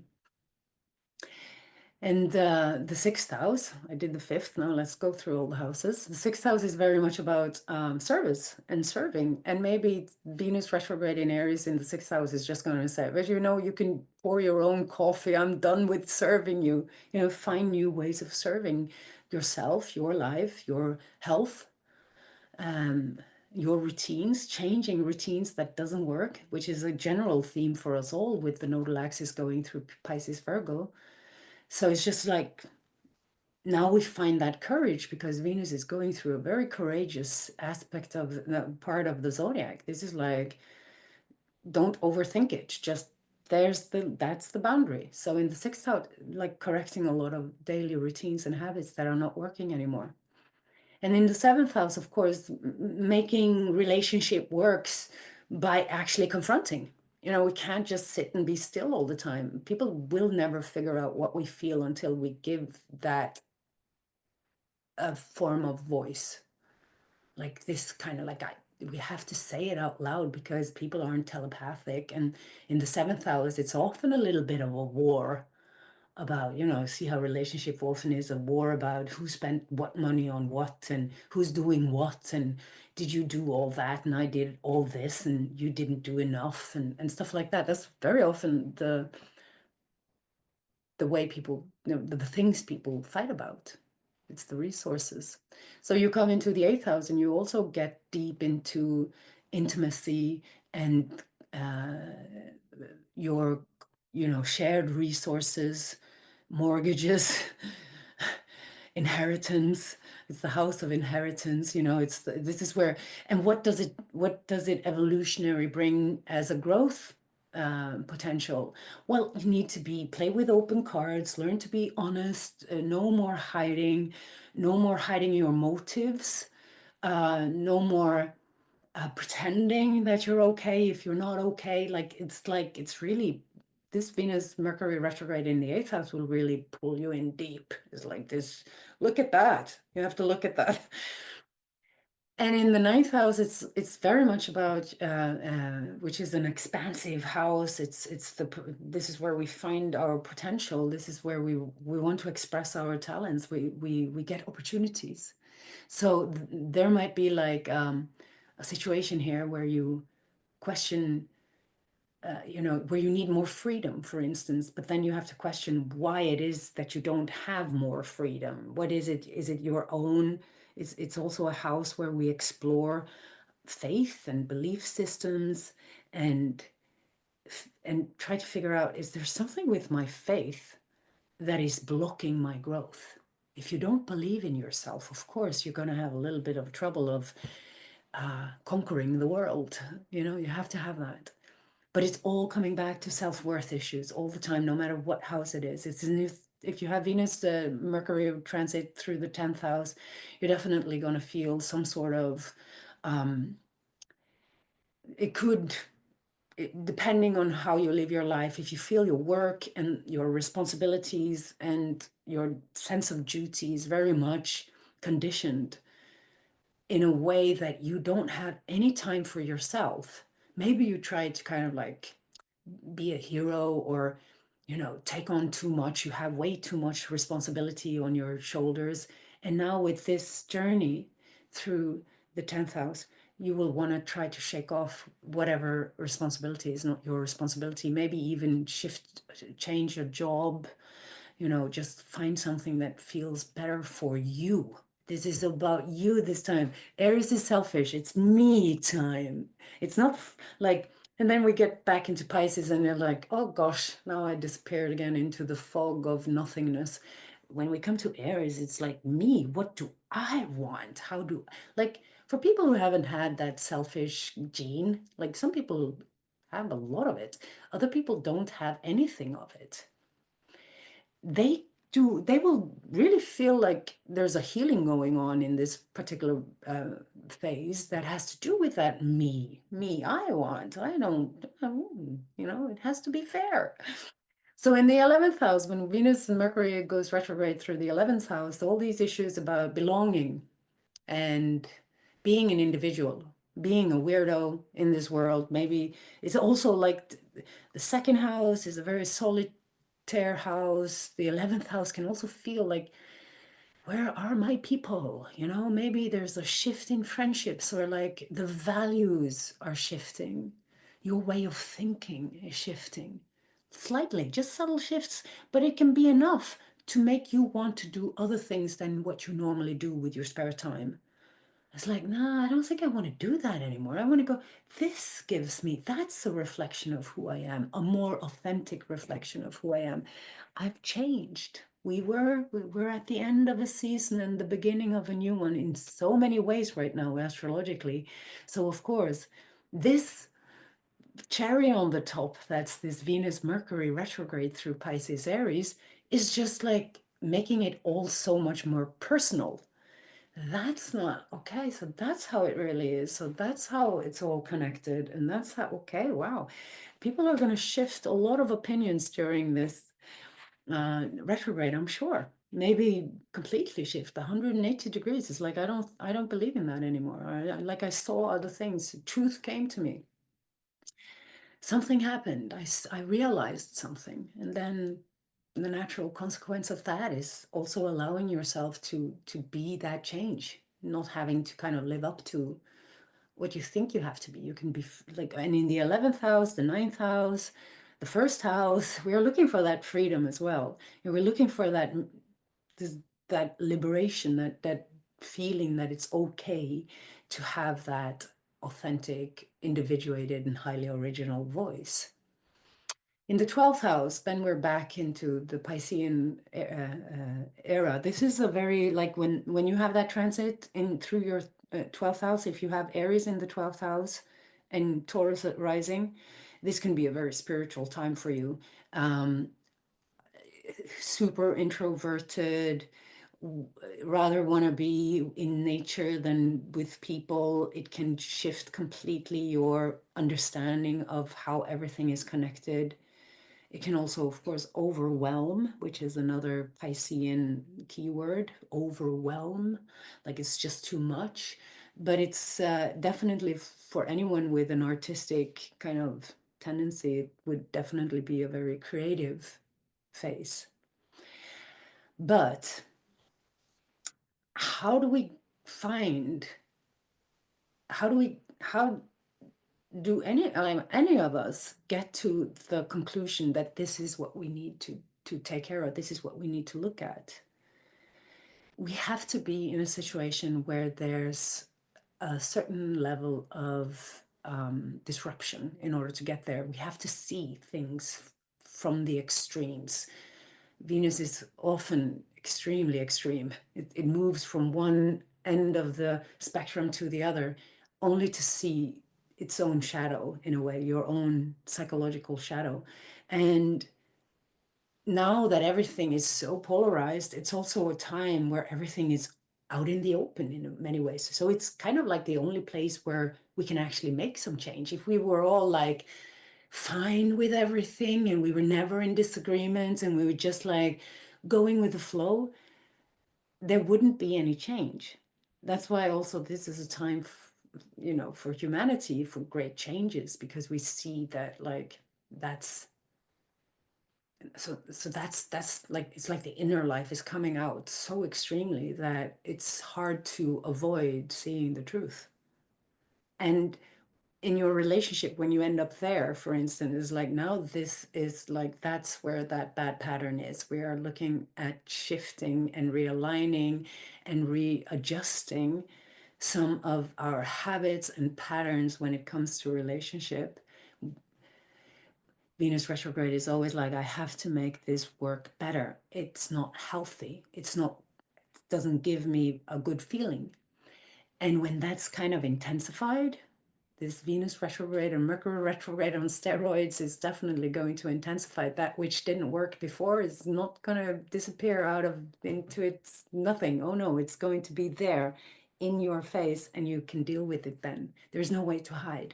And the sixth house, I did the fifth. Now let's go through all the houses. The sixth house is very much about service and serving. And maybe Venus retrograde in Aries in the sixth house is just going to say, but you know, you can pour your own coffee. I'm done with serving you. You know, find new ways of serving yourself, your life, your health, um, your routines, changing routines that doesn't work, which is a general theme for us all with the nodal axis going through Pisces Virgo. So it's just like now we find that courage because Venus is going through a very courageous aspect of the part of the zodiac. This is like, don't overthink it. Just that's the boundary. So in the sixth house, like correcting a lot of daily routines and habits that are not working anymore. And in the seventh house, of course, making relationship works by actually confronting. You know, we can't just sit and be still all the time. People will never figure out what we feel until we give that a form of voice. Like this kind of like we have to say it out loud because people aren't telepathic. And in the seventh house, it's often a little bit of a war about, you know, see how relationship often is a war about who spent what money on what and who's doing what and did you do all that and I did all this and you didn't do enough and stuff like that. That's very often the way people, you know, the things people fight about. It's the resources. So you come into the eighth house and you also get deep into intimacy and your, you know, shared resources, mortgages, inheritance. It's the house of inheritance. You know, this is where, and what does it evolutionary bring as a growth potential? Well, you need to play with open cards, learn to be honest, no more hiding, no more hiding your motives, no more pretending that you're okay if you're not okay. Like it's really, this Venus Mercury retrograde in the eighth house will really pull you in deep. It's like this, look at that. You have to look at that. And in the ninth house, it's very much about which is an expansive house. This is where we find our potential. This is where we want to express our talents. We get opportunities. So there might be like a situation here where you question, you know, where you need more freedom, for instance, but then you have to question why it is that you don't have more freedom. What is it? Is it your own? It's also a house where we explore faith and belief systems and try to figure out, is there something with my faith that is blocking my growth? If you don't believe in yourself, of course, you're going to have a little bit of trouble of conquering the world. You know, you have to have that. But it's all coming back to self-worth issues all the time, no matter what house it is. It's if you have Venus, Mercury transit through the 10th house, you're definitely going to feel some sort of, it could depending on how you live your life, if you feel your work and your responsibilities and your sense of duty is very much conditioned in a way that you don't have any time for yourself, maybe you try to kind of like be a hero, or take on too much, you have way too much responsibility on your shoulders. And now with this journey through the 10th house, you will want to try to shake off whatever responsibility is not your responsibility, maybe even change your job, just find something that feels better for you. This is about you this time. Aries is selfish. It's me time. It's not like, and then we get back into Pisces and they're like, oh gosh, now I disappeared again into the fog of nothingness. When we come to Aries, it's like me. What do I want? Like, for people who haven't had that selfish gene, like some people have a lot of it, other people don't have anything of it. They will really feel like there's a healing going on in this particular phase that has to do with that me I want, I don't, it has to be fair. So in the 11th house, when Venus and Mercury goes retrograde through the 11th house, all these issues about belonging and being an individual, being a weirdo in this world, maybe it's also like the second house is a very solitaire house. The 11th house can also feel like, where are my people? Maybe there's a shift in friendships, or like the values are shifting. Your way of thinking is shifting slightly, just subtle shifts, but it can be enough to make you want to do other things than what you normally do with your spare time. It's like, nah, I don't think I want to do that anymore. I want to go, that's a reflection of who I am, a more authentic reflection of who I am. I've changed. We're at the end of a season and the beginning of a new one in so many ways right now, astrologically. So of course, this cherry on the top, that's this Venus Mercury retrograde through Pisces Aries, is just like making it all so much more personal. That's not okay. So that's how it really is. So that's how it's all connected. And that's how, okay, wow. People are going to shift a lot of opinions during this retrograde, I'm sure. Maybe completely shift 180 degrees. It's like, I don't believe in that anymore. Like I saw other things. Truth came to me. Something happened. I realized something. And then the natural consequence of that is also allowing yourself to be that change, not having to kind of live up to what you think you have to be. You can be like, and in the 11th house, the ninth house, the first house, we are looking for that freedom as well. And we're looking for this, that liberation, that feeling that it's okay to have that authentic, individuated, and highly original voice. In the 12th house, then we're back into the Piscean era. This is a very, like when you have that transit in through your 12th house, if you have Aries in the 12th house and Taurus at rising, this can be a very spiritual time for you. Super introverted, rather want to be in nature than with people. It can shift completely your understanding of how everything is connected. It can also, of course, overwhelm, which is another Piscean keyword, overwhelm, like it's just too much. But it's definitely for anyone with an artistic kind of tendency, it would definitely be a very creative phase. But how do we find, how do any of us get to the conclusion that this is what we need to take care of, this is what we need to look at? We have to be in a situation where there's a certain level of disruption in order to get there. We have to see things from the extremes. Venus is often extremely extreme. It moves from one end of the spectrum to the other, only to see its own shadow, in a way, your own psychological shadow. And now that everything is so polarized, it's also a time where everything is out in the open in many ways. So it's kind of like the only place where we can actually make some change. If we were all like fine with everything and we were never in disagreement and we were just like going with the flow, there wouldn't be any change. That's why also this is a time, for humanity, for great changes, because we see that like that's that's like, it's like the inner life is coming out so extremely that it's hard to avoid seeing the truth. And in your relationship, when you end up there, for instance, is like, now this is like, that's where that bad pattern is. We are looking at shifting and realigning and readjusting some of our habits and patterns when it comes to relationship. Venus retrograde is always like, I have to make this work better. It's not healthy. It doesn't give me a good feeling. And when that's kind of intensified, this Venus retrograde and Mercury retrograde on steroids is definitely going to intensify. That which didn't work before is not going to disappear out of into its nothing. Oh no, it's going to be there in your face and you can deal with it then. There's no way to hide.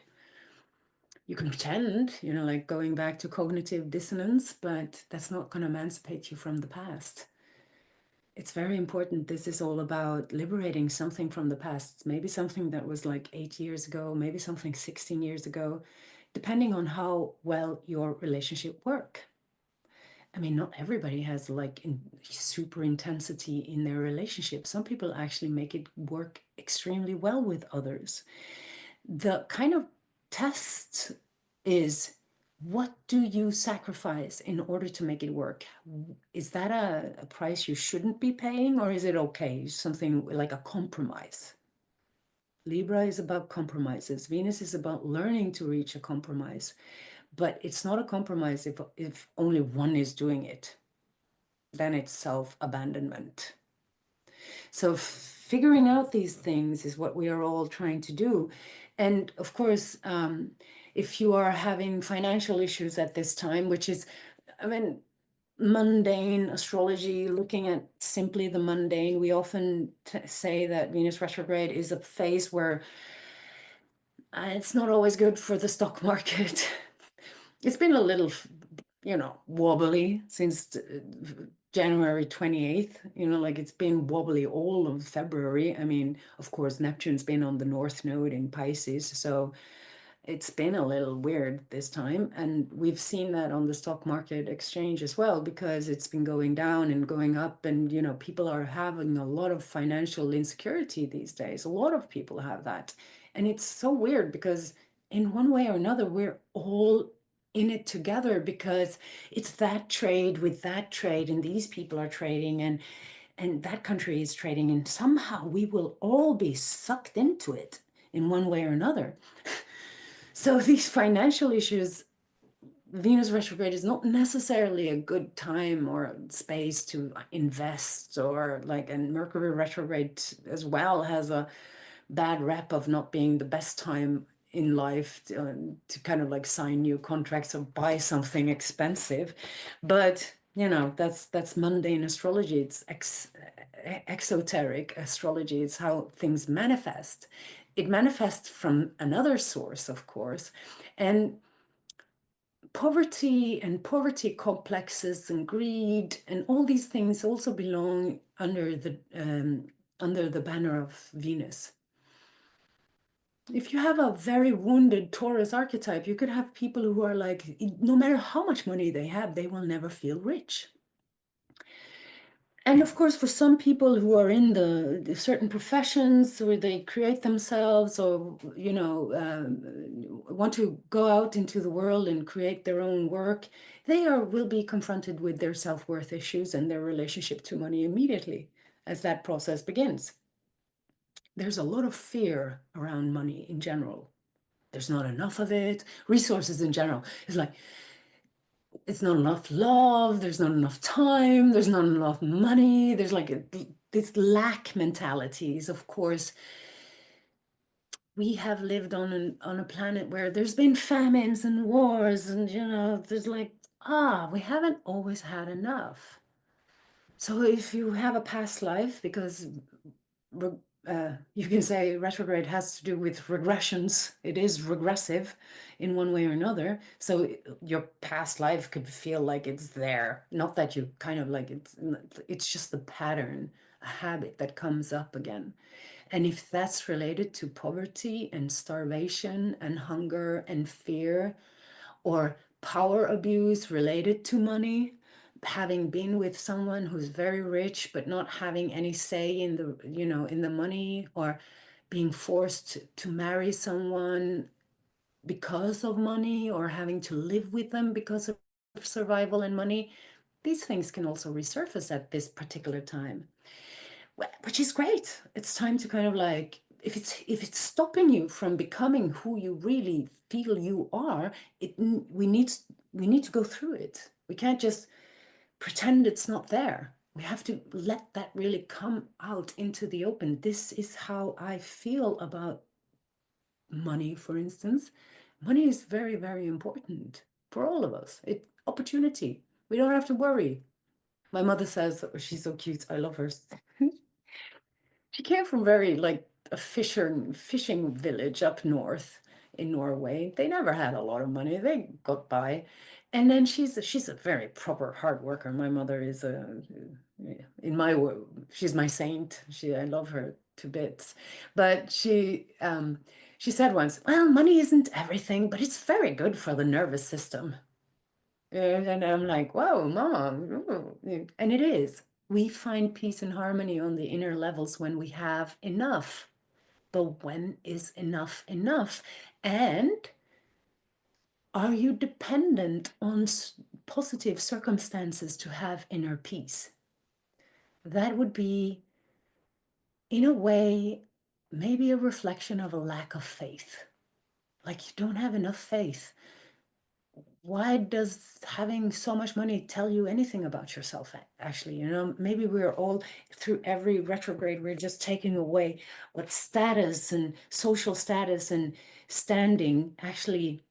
You can pretend, like going back to cognitive dissonance, but that's not going to emancipate you from the past. It's very important. This is all about liberating something from the past, maybe something that was like 8 years ago, maybe something 16 years ago, depending on how well your relationship work. I mean, not everybody has like super intensity in their relationship. Some people actually make it work extremely well with others. The kind of test is, what do you sacrifice in order to make it work? Is that a price you shouldn't be paying, or is it okay? Something like a compromise. Libra is about compromises. Venus is about learning to reach a compromise, but it's not a compromise if only one is doing it. Then it's self-abandonment. So figuring out these things is what we are all trying to do. And of course, if you are having financial issues at this time, which is, I mean, mundane astrology, looking at simply the mundane, we often say that Venus retrograde is a phase where it's not always good for the stock market. It's been a little, wobbly since January 28th, like it's been wobbly all of February. I mean, of course, Neptune's been on the North Node in Pisces, so it's been a little weird this time. And we've seen that on the stock market exchange as well, because it's been going down and going up. And, people are having a lot of financial insecurity these days. A lot of people have that. And it's so weird because in one way or another, we're all in it together, because it's that trade with that trade and these people are trading and that country is trading, and somehow we will all be sucked into it in one way or another. So these financial issues, Venus retrograde is not necessarily a good time or space to invest, or like, and Mercury retrograde as well has a bad rep of not being the best time in life to kind of like sign new contracts or buy something expensive. But that's mundane astrology. It's exoteric astrology. It's how things manifest. It manifests from another source, of course. And poverty and poverty complexes and greed and all these things also belong under the banner of Venus. If you have a very wounded Taurus archetype, you could have people who are like, no matter how much money they have, they will never feel rich. And of course, for some people who are in the certain professions where they create themselves, or, want to go out into the world and create their own work, will be confronted with their self-worth issues and their relationship to money immediately as that process begins. There's a lot of fear around money in general. There's not enough of it. Resources in general. It's like, it's not enough love, there's not enough time, there's not enough money. There's like this lack mentalities. Of course, we have lived on a planet where there's been famines and wars, and there's like, we haven't always had enough. So if you have a past life, because you can say retrograde has to do with regressions. It is regressive in one way or another. So your past life could feel like it's there. Not that you kind of like it's just the pattern, a habit that comes up again. And if that's related to poverty and starvation and hunger and fear, or power abuse related to money, having been with someone who's very rich but not having any say in the, in the money, or being forced to marry someone because of money, or having to live with them because of survival and money, these things can also resurface at this particular time, which is great. It's time to kind of like, if it's stopping you from becoming who you really feel you are, we need to go through it. We can't just pretend it's not there. We have to let that really come out into the open. This is how I feel about money, for instance. Money is very, very important for all of us. It's opportunity. We don't have to worry. My mother says, oh, she's so cute. I love her. She came from very like a fishing village up north in Norway. They never had a lot of money. They got by. And then she's a very proper hard worker. My mother is she's my saint. I love her to bits. But she said once, well, money isn't everything, but it's very good for the nervous system. And I'm like, whoa, mom. Ooh. And it is. We find peace and harmony on the inner levels when we have enough. But when is enough enough? And are you dependent on positive circumstances to have inner peace? That would be, in a way, maybe a reflection of a lack of faith. Like you don't have enough faith. Why does having so much money tell you anything about yourself? Actually, maybe we're all, through every retrograde, we're just taking away what status and social status and standing actually,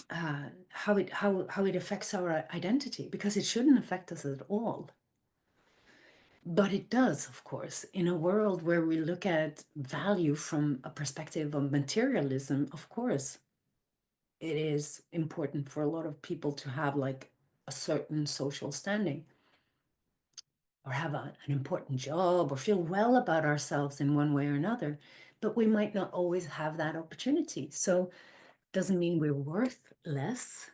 how it affects our identity, because it shouldn't affect us at all. But it does, of course, in a world where we look at value from a perspective of materialism. Of course, it is important for a lot of people to have like a certain social standing, or have an important job, or feel well about ourselves in one way or another. But we might not always have that opportunity. So doesn't mean we're worth less,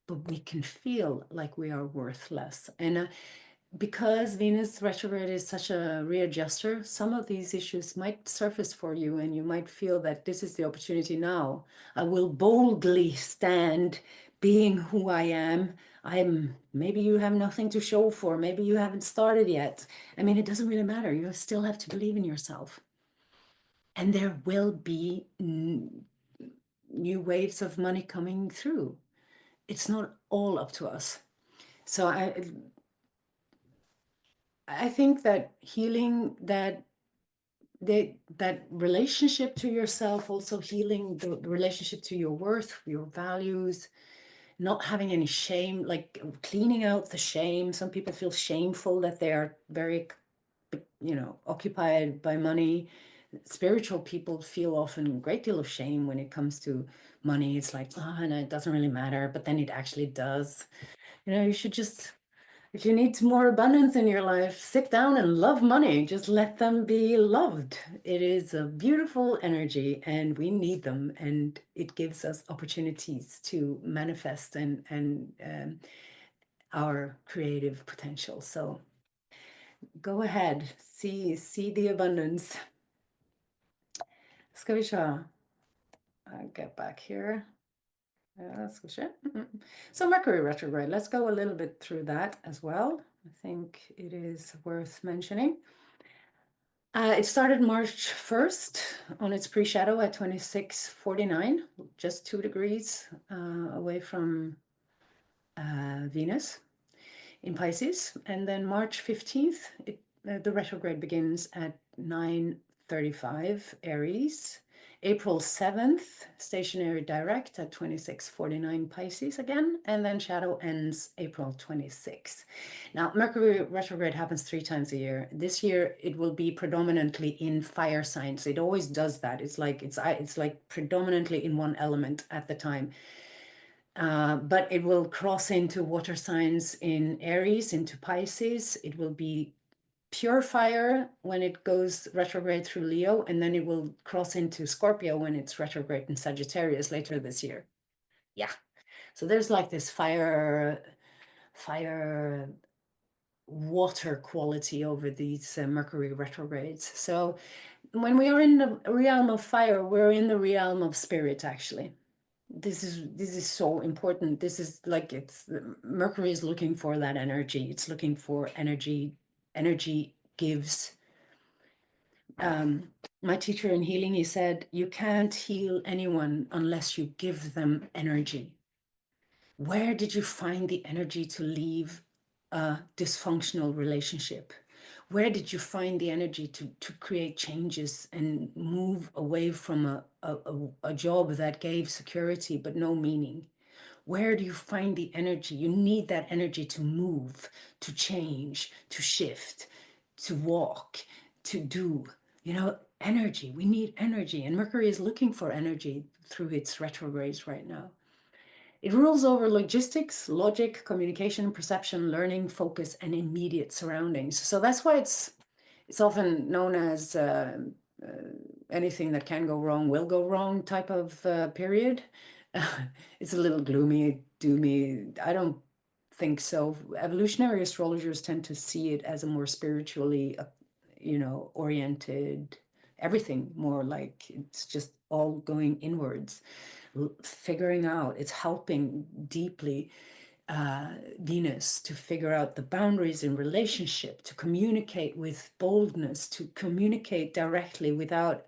but we can feel like we are worth less. And because Venus retrograde is such a readjuster, some of these issues might surface for you, and you might feel that this is the opportunity now. I will boldly stand being who I am. Maybe you have nothing to show for, maybe you haven't started yet. I mean, it doesn't really matter. You still have to believe in yourself. And there will be new waves of money coming through. It's not all up to us. So I think that healing that relationship to yourself, also healing the relationship to your worth, your values, not having any shame, like cleaning out the shame. Some people feel shameful that they are very, occupied by money. Spiritual people feel often a great deal of shame when it comes to money. It's like, oh, no, it doesn't really matter, but then it actually does. You should just, if you need more abundance in your life, sit down and love money. Just let them be loved. It is a beautiful energy, and we need them, and it gives us opportunities to manifest and our creative potential. So go ahead, see the abundance. Ska vi se. I'll get back here. So Mercury retrograde, let's go a little bit through that as well. I think it is worth mentioning. It started March 1st on its pre-shadow at 2649, just 2 degrees away from Venus in Pisces. And then March 15th, the retrograde begins at 9:35 Aries. April 7th, stationary direct at 26:49 Pisces again, and then shadow ends April 26th. Now, Mercury retrograde happens 3 times a year. This year, it will be predominantly in fire signs. It always does that. It's like predominantly in one element at the time. But it will cross into water signs in Aries, into Pisces. It will be pure fire when it goes retrograde through Leo, and then it will cross into Scorpio when it's retrograde in Sagittarius later this year. Yeah. So there's like this fire water quality over these Mercury retrogrades. So when we are in the realm of fire, we're in the realm of spirit, actually. This is so important. This is like, it's Mercury is looking for that energy. It's looking for energy. Energy gives. My teacher in healing, he said, you can't heal anyone unless you give them energy. Where did you find the energy to leave a dysfunctional relationship? Where did you find the energy to create changes and move away from a job that gave security but no meaning? Where do you find the energy? You need that energy to move, to change, to shift, to walk, to do. You know, energy. We need energy. And Mercury is looking for energy through its retrogrades right now. It rules over logistics, logic, communication, perception, learning, focus, and immediate surroundings. So that's why it's often known as uh, anything that can go wrong will go wrong type of period. It's a little gloomy, doomy. I don't think so. Evolutionary astrologers tend to see it as a more spiritually, oriented, everything more like it's just all going inwards, figuring out, it's helping deeply Venus to figure out the boundaries in relationship, to communicate with boldness, to communicate directly without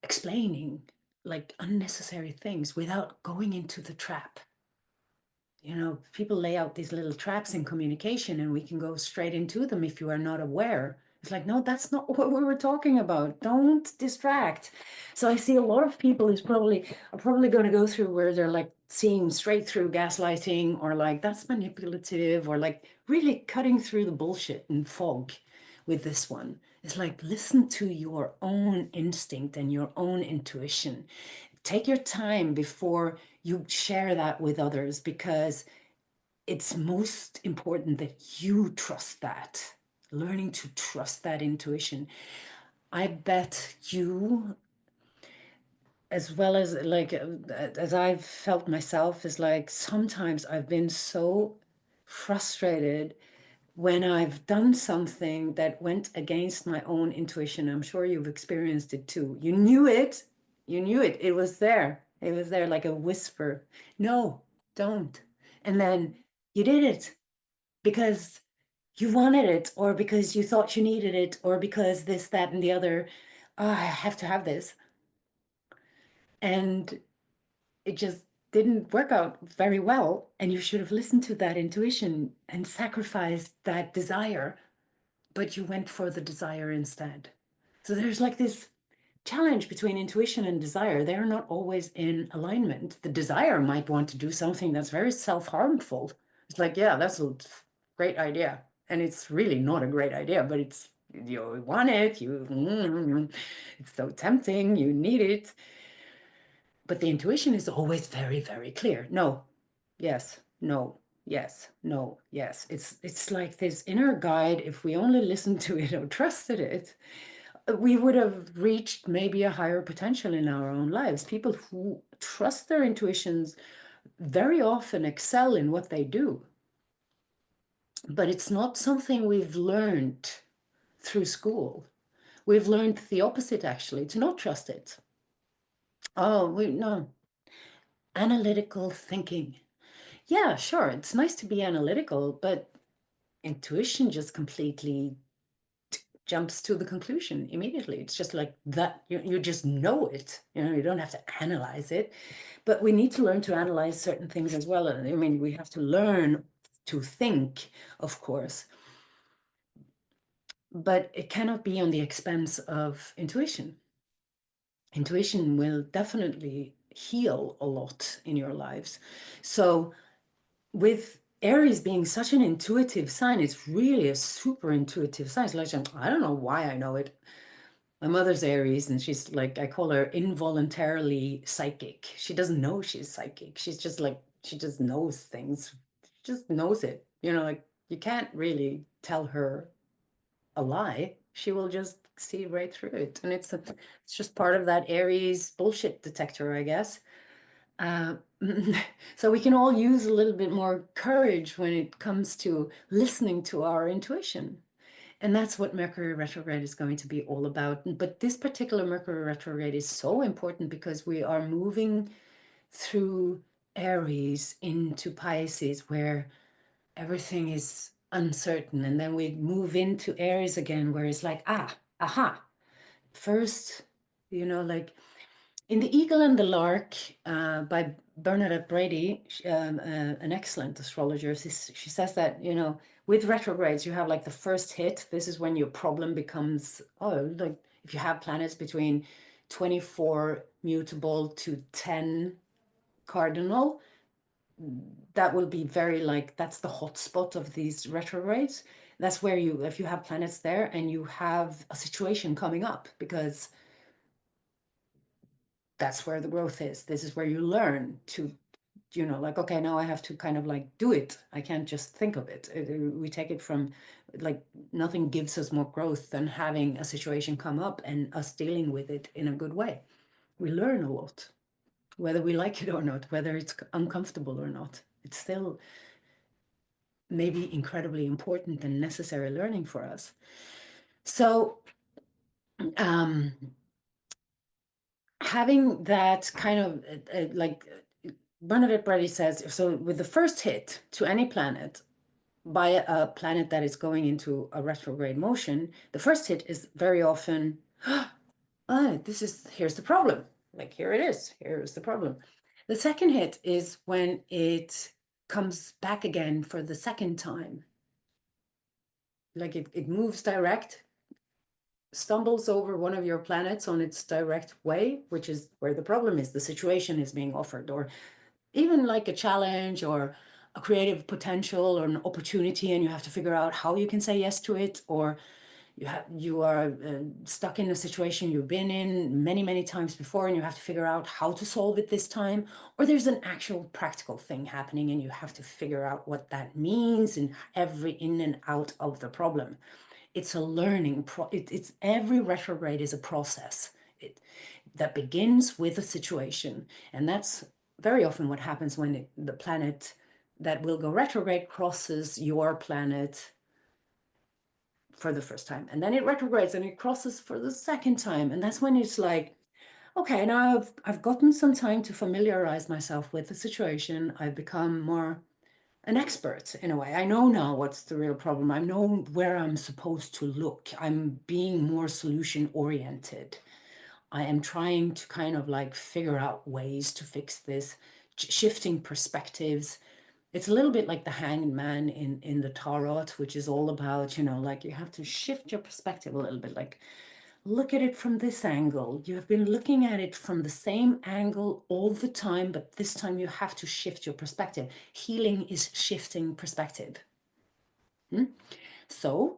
explaining like unnecessary things, without going into the trap. You know, people lay out these little traps in communication and we can go straight into them if you are not aware. It's like, no, that's not what we were talking about. Don't distract. So I see a lot of people are probably going to go through where they're like seeing straight through gaslighting, or like that's manipulative, or like really cutting through the bullshit and fog with this one. It's like, listen to your own instinct and your own intuition. Take your time before you share that with others, because it's most important that you trust that. Learning to trust that intuition. I bet you, as well as like as I've felt myself, is like sometimes I've been so frustrated when I've done something that went against my own intuition. I'm sure you've experienced it too. You knew it. You knew it. It was there. It was there like a whisper. No, don't. And then you did it because you wanted it, or because you thought you needed it, or because this, that, and the other. Oh, I have to have this. And it just didn't work out very well. And you should have listened to that intuition and sacrificed that desire, but you went for the desire instead. So there's like this challenge between intuition and desire. They're not always in alignment. The desire might want to do something that's very self-harmful. It's like, yeah, that's a great idea. And it's really not a great idea, but it's, you want it, it's so tempting, you need it. But the intuition is always very, very clear. No, yes, no, yes, no, yes. It's like this inner guide. If we only listened to it or trusted it, we would have reached maybe a higher potential in our own lives. People who trust their intuitions very often excel in what they do. But it's not something we've learned through school. We've learned the opposite, actually, to not trust it. Oh, no. Analytical thinking. Yeah, sure. It's nice to be analytical, but intuition just completely jumps to the conclusion immediately. It's just like that. You just know it. You don't have to analyze it. But we need to learn to analyze certain things as well. I mean, we have to learn to think, of course, but it cannot be on the expense of intuition. intuition will definitely heal a lot in your lives. So with Aries being such an intuitive sign, it's really a super intuitive sign. It's like, I don't know why I know it. My mother's Aries, and she's like, I call her involuntarily psychic. She doesn't know she's psychic. She's just like, she just knows things. She just knows it. You know, like you can't really tell her a lie. She will just see right through it. And it's just part of that Aries bullshit detector, I guess. Uh, so we can all use a little bit more courage when it comes to listening to our intuition. And that's what Mercury retrograde is going to be all about. But this particular Mercury retrograde is so important because we are moving through Aries into Pisces, where everything is uncertain. And then we move into Aries again, where it's like, aha. First, like in The Eagle and the Lark by Bernadette Brady, an excellent astrologer, she says that, with retrogrades, you have like the first hit. This is when your problem becomes, like if you have planets between 24 mutable to 10 cardinal, that will be very like, that's the hot spot of these retrogrades. That's where if you have planets there and you have a situation coming up, because that's where the growth is. This is where you learn to, like, okay, now I have to kind of like do it. I can't just think of it. We take it from like, nothing gives us more growth than having a situation come up and us dealing with it in a good way. We learn a lot, whether we like it or not, whether it's uncomfortable or not. It's still maybe incredibly important and necessary learning for us. So, having that kind of like Bernadette Brady says, so with the first hit to any planet by a planet that is going into a retrograde motion, the first hit is very often, here's the problem. Like, here it is. Here's the problem. The second hit is when it comes back again for the second time. Like it moves direct, stumbles over one of your planets on its direct way, which is where the problem is. The situation is being offered, or even like a challenge or a creative potential or an opportunity, and you have to figure out how you can say yes to it, or you are stuck in a situation you've been in many times before, and you have to figure out how to solve it this time, or there's an actual practical thing happening and you have to figure out what that means in every in and out of the problem. It's a learning it's every retrograde is a process that begins with a situation, and that's very often what happens when the planet that will go retrograde crosses your planet for the first time, and then it retrogrades and it crosses for the second time, and that's when it's like, okay, now I've gotten some time to familiarize myself with the situation. I've become more an expert in a way. I know now what's the real problem. I know where I'm supposed to look. I'm being more solution oriented. I am trying to kind of like figure out ways to fix this, shifting perspectives. It's a little bit like the hanged man in the tarot, which is all about, like you have to shift your perspective a little bit, like look at it from this angle. You have been looking at it from the same angle all the time, but this time you have to shift your perspective. Healing is shifting perspective. So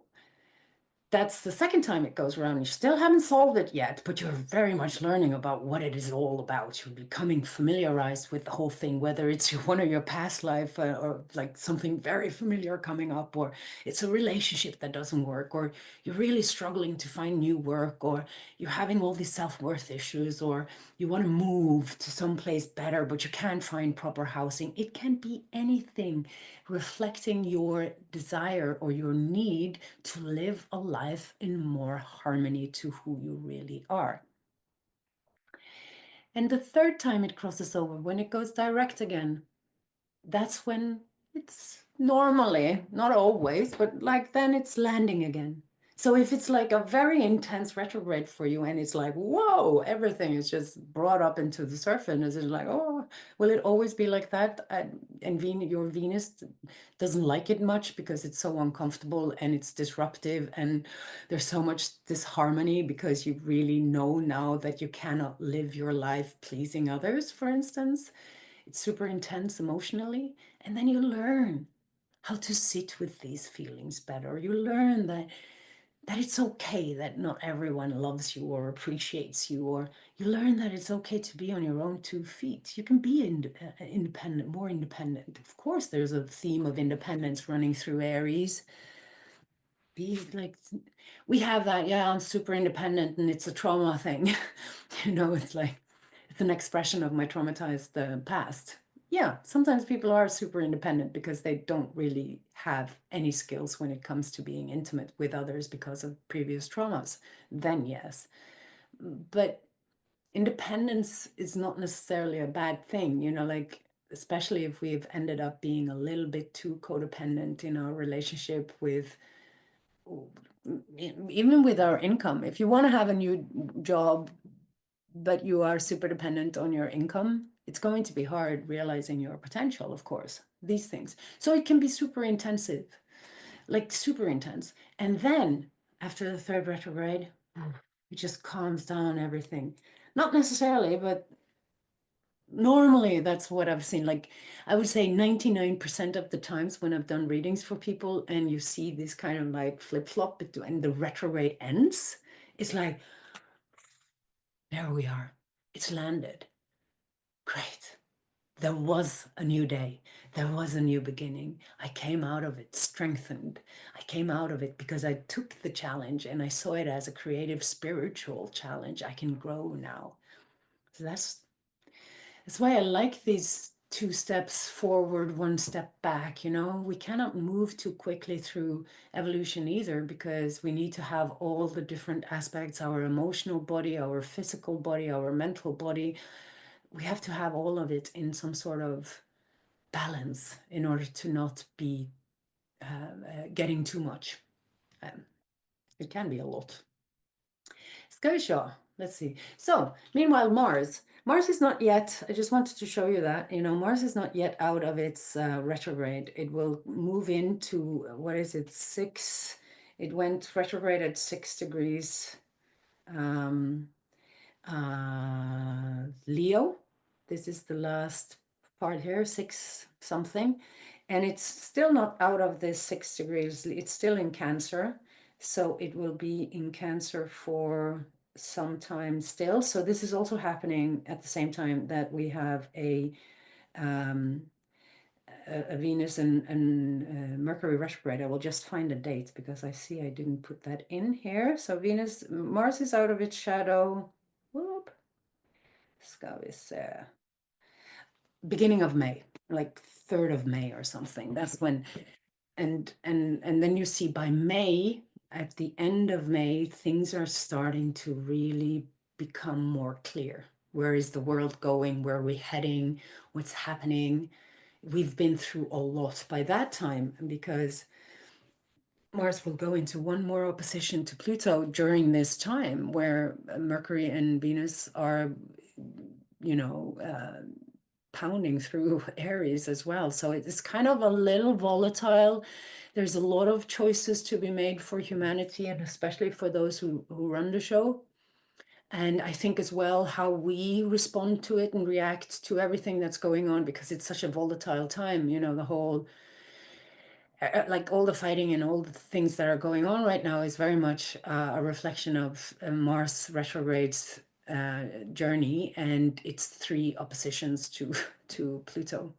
that's the second time it goes around. You still haven't solved it yet, but you're very much learning about what it is all about. You're becoming familiarized with the whole thing, whether it's one of your past life or like something very familiar coming up, or it's a relationship that doesn't work, or you're really struggling to find new work, or you're having all these self-worth issues, or you want to move to someplace better, but you can't find proper housing. It can be anything reflecting your desire or your need to live a life in more harmony to who you really are. And the third time it crosses over, when it goes direct again, that's when it's normally, not always, but like then it's landing again. So if it's like a very intense retrograde for you and it's like, whoa, everything is just brought up into the surface, and it's like, oh, will it always be like that? And your Venus doesn't like it much because it's so uncomfortable and it's disruptive, and there's so much disharmony because you really know now that you cannot live your life pleasing others, for instance. It's super intense emotionally. And then you learn how to sit with these feelings better. You learn that it's okay that not everyone loves you or appreciates you, or you learn that it's okay to be on your own 2 feet. You can be independent, more independent. Of course, there's a theme of independence running through Aries. Be like, we have that, yeah, I'm super independent and it's a trauma thing. It's like, it's an expression of my traumatized past. Yeah, sometimes people are super independent because they don't really have any skills when it comes to being intimate with others because of previous traumas. Then, yes. But independence is not necessarily a bad thing, like, especially if we've ended up being a little bit too codependent in our relationship with, even with our income. If you want to have a new job, but you are super dependent on your income, it's going to be hard realizing your potential, of course, these things. So it can be super intensive, like super intense. And then after the third retrograde, it just calms down everything. Not necessarily, but normally that's what I've seen. Like, I would say 99% of the times when I've done readings for people and you see this kind of like flip-flop and the retrograde ends, it's like, there we are. It's landed. Great. There was a new day. There was a new beginning. I came out of it strengthened. I came out of it because I took the challenge and I saw it as a creative, spiritual challenge. I can grow now. So that's why I like these 2 steps forward, 1 step back. We cannot move too quickly through evolution either, because we need to have all the different aspects, our emotional body, our physical body, our mental body. We have to have all of it in some sort of balance in order to not be getting too much. Um, it can be a lot. Scotia, let's see. So, meanwhile, Mars is not yet, I just wanted to show you that, Mars is not yet out of its retrograde. It will move into, what is it, 6, it went retrograde at 6 degrees um, Leo. This is the last part here, 6 something. And it's still not out of the 6 degrees. It's still in Cancer. So it will be in Cancer for some time still. So this is also happening at the same time that we have a Venus and Mercury retrograde. I will just find a date because I see I didn't put that in here. So Mars is out of its shadow. Whoop. Ska is beginning of May, like 3rd of May or something. That's when, and then you see by May, at the end of May, things are starting to really become more clear. Where is the world going? Where are we heading? What's happening? We've been through a lot by that time, because Mars will go into one more opposition to Pluto during this time, where Mercury and Venus are, pounding through Aries as well. So it's kind of a little volatile. There's a lot of choices to be made for humanity, and especially for those who run the show. And I think as well how we respond to it and react to everything that's going on, because it's such a volatile time, the whole, like all the fighting and all the things that are going on right now is very much a reflection of Mars retrograde's journey, and it's 3 oppositions to to Pluto.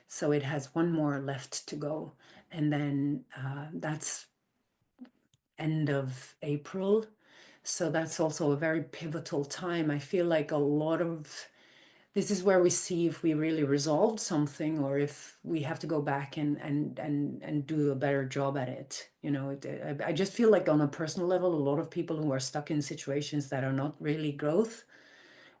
So it has one more left to go, and then that's end of April. So that's also a very pivotal time. I feel like a lot of this is where we see if we really resolved something, or if we have to go back and do a better job at it. I just feel like on a personal level, a lot of people who are stuck in situations that are not really growth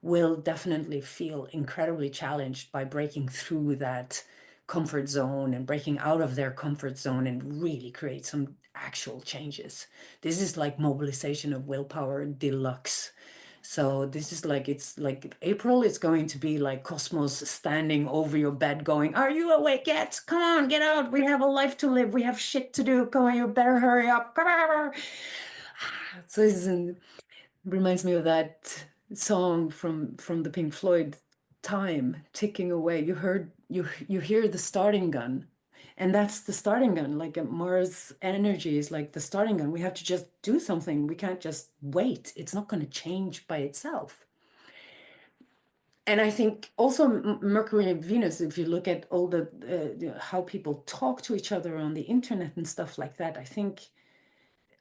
will definitely feel incredibly challenged by breaking through that comfort zone and breaking out of their comfort zone and really create some actual changes. This is like mobilization of willpower deluxe. So this is like, it's like April is going to be like cosmos standing over your bed going, are you awake yet? Come on, get out. We have a life to live. We have shit to do. Come on, you better hurry up. Come on. So it reminds me of that song from the Pink Floyd, Time ticking away. You hear the starting gun, and that's the starting gun. Like Mars energy is like the starting gun. We have to just do something. We can't just wait. It's not going to change by itself. And I think also Mercury and Venus, if you look at all the how people talk to each other on the internet and stuff like that,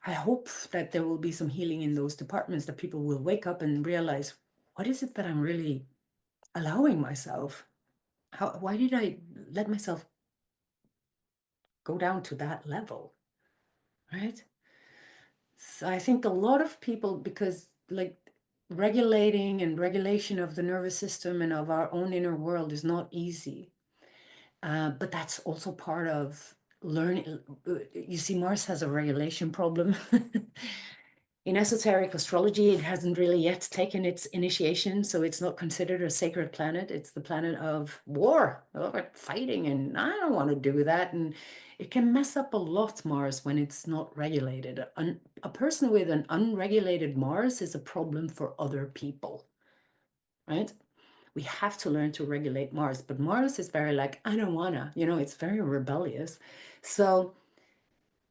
I hope that there will be some healing in those departments, that people will wake up and realize, what is it that I'm really allowing myself? Why did I let myself go down to that level, right? So I think a lot of people, because like regulating and regulation of the nervous system and of our own inner world is not easy. But that's also part of learning. You see, Mars has a regulation problem. In esoteric astrology, it hasn't really yet taken its initiation, so it's not considered a sacred planet. It's the planet of war, fighting, and I don't want to do that. And it can mess up a lot, Mars, when it's not regulated. A person with an unregulated Mars is a problem for other people, right? We have to learn to regulate Mars, but Mars is very like, I don't wanna, it's very rebellious. So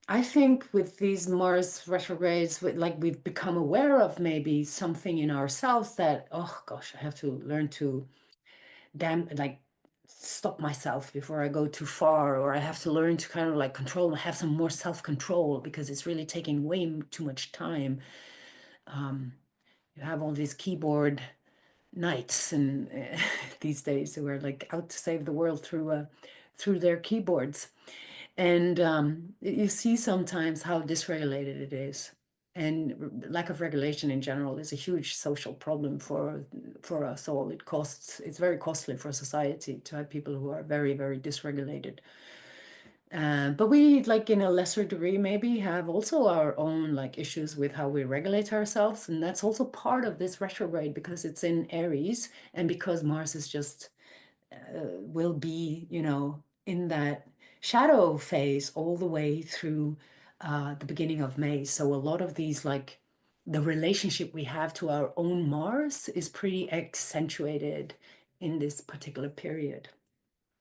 I think with these Mars retrogrades, we've become aware of maybe something in ourselves that, oh gosh, I have to learn to stop myself before I go too far, or I have to learn to kind of like control and have some more self-control because it's really taking way too much time. You have all these keyboard knights and these days who are like out to save the world through their keyboards. And you see sometimes how dysregulated it is. And lack of regulation in general is a huge social problem for us all. It's very costly for society to have people who are very, very dysregulated. But we, like in a lesser degree, maybe have also our own like issues with how we regulate ourselves. And that's also part of this retrograde because it's in Aries and because Mars is just will be, in that shadow phase all the way through the beginning of May. So a lot of these, like the relationship we have to our own Mars is pretty accentuated in this particular period.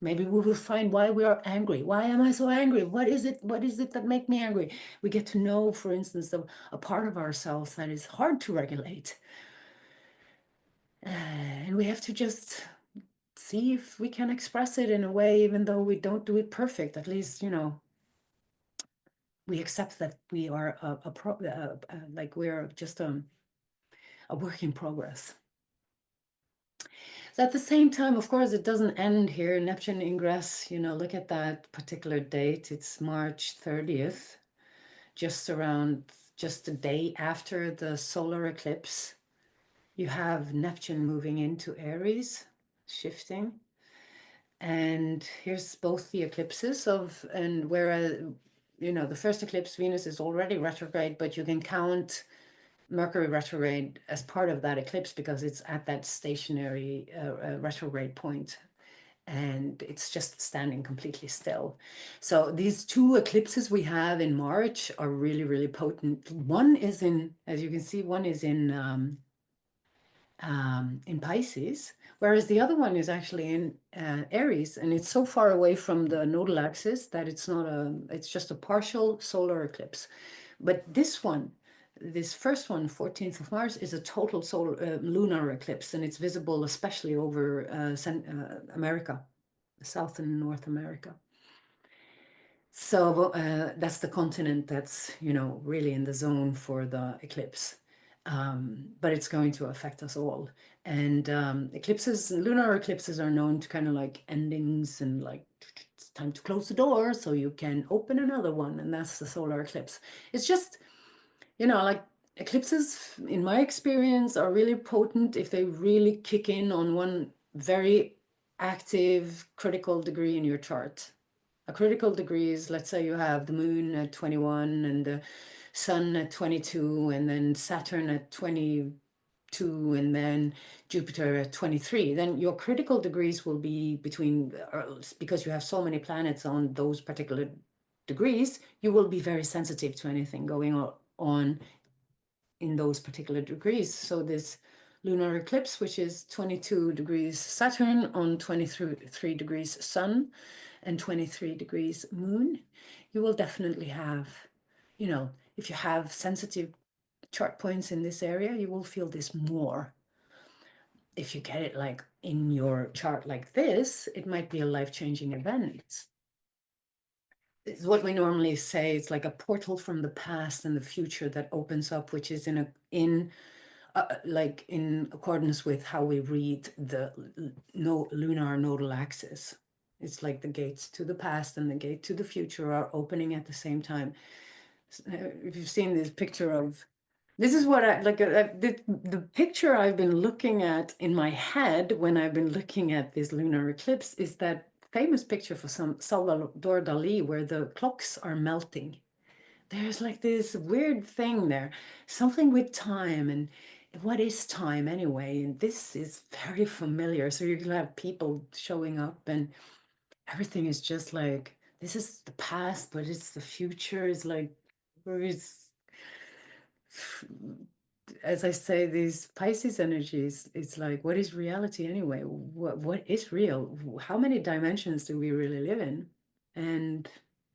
Maybe we will find why we are angry. Why am I so angry? What is it? What is it that make me angry? We get to know, for instance, a part of ourselves that is hard to regulate. And we have to just see if we can express it in a way, even though we don't do it perfect. At least, we accept that we are like we're just a work in progress. So at the same time, of course, it doesn't end here. Neptune ingress, look at that particular date. It's March 30th, just a day after the solar eclipse. You have Neptune moving into Aries, shifting. And here's both the eclipses and whereas, the first eclipse, Venus is already retrograde, but you can count Mercury retrograde as part of that eclipse because it's at that stationary retrograde point and it's just standing completely still. So these two eclipses we have in March are really, really potent. One is as you can see, one is in Pisces, whereas the other one is actually in Aries, and it's so far away from the nodal axis that it's just a partial solar eclipse. But this first one, 14th of Mars, is a total solar lunar eclipse, and it's visible especially over America, South and North America. So that's the continent that's, really in the zone for the eclipse. But it's going to affect us all. And lunar eclipses are known to kind of like endings and like it's time to close the door so you can open another one. And that's the solar eclipse. It's just, like eclipses, in my experience, are really potent if they really kick in on one very active, critical degree in your chart. A critical degree is, let's say you have the moon at 21 and the sun at 22 and then Saturn at 22 and then Jupiter at 23. Then your critical degrees will be between, because you have so many planets on those particular degrees, you will be very sensitive to anything going on in those particular degrees. So this lunar eclipse, which is 22 degrees Saturn on 23 degrees Sun and 23 degrees Moon, you will definitely have, you know, if you have sensitive chart points in this area, you will feel this more. If you get it like in your chart like this, it might be a life-changing event. It's what we normally say, it's like a portal from the past and the future that opens up, which is like in accordance with how we read the lunar nodal axis. It's like the gates to the past and the gate to the future are opening at the same time. If you've seen this picture of, this is what I like, the picture I've been looking at in my head when I've been looking at this lunar eclipse is that famous picture for some Salvador Dali where the clocks are melting. There's like this weird thing there, something with time, and what is time anyway? And this is very familiar. So you're gonna have people showing up and everything is just like, this is the past, but it's the future. It's like, where is, as I say, these Pisces energies, it's like, what is reality anyway? What is real? How many dimensions do we really live in? And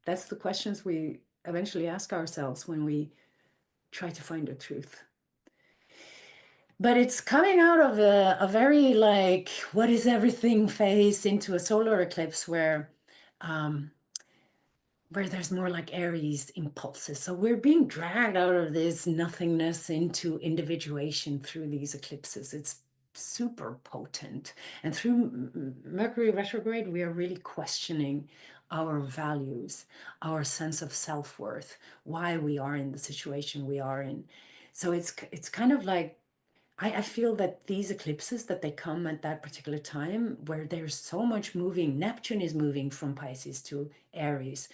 that's the questions we eventually ask ourselves when we try to find the truth. But it's coming out of a very like, what is everything phase into a solar eclipse um, where there's more like Aries impulses. So we're being dragged out of this nothingness into individuation through these eclipses. It's super potent. And through Mercury retrograde, we are really questioning our values, our sense of self-worth, why we are in the situation we are in. So it's kind of like, I feel that these eclipses, that they come at that particular time where there's so much moving. Neptune is moving from Pisces to Aries.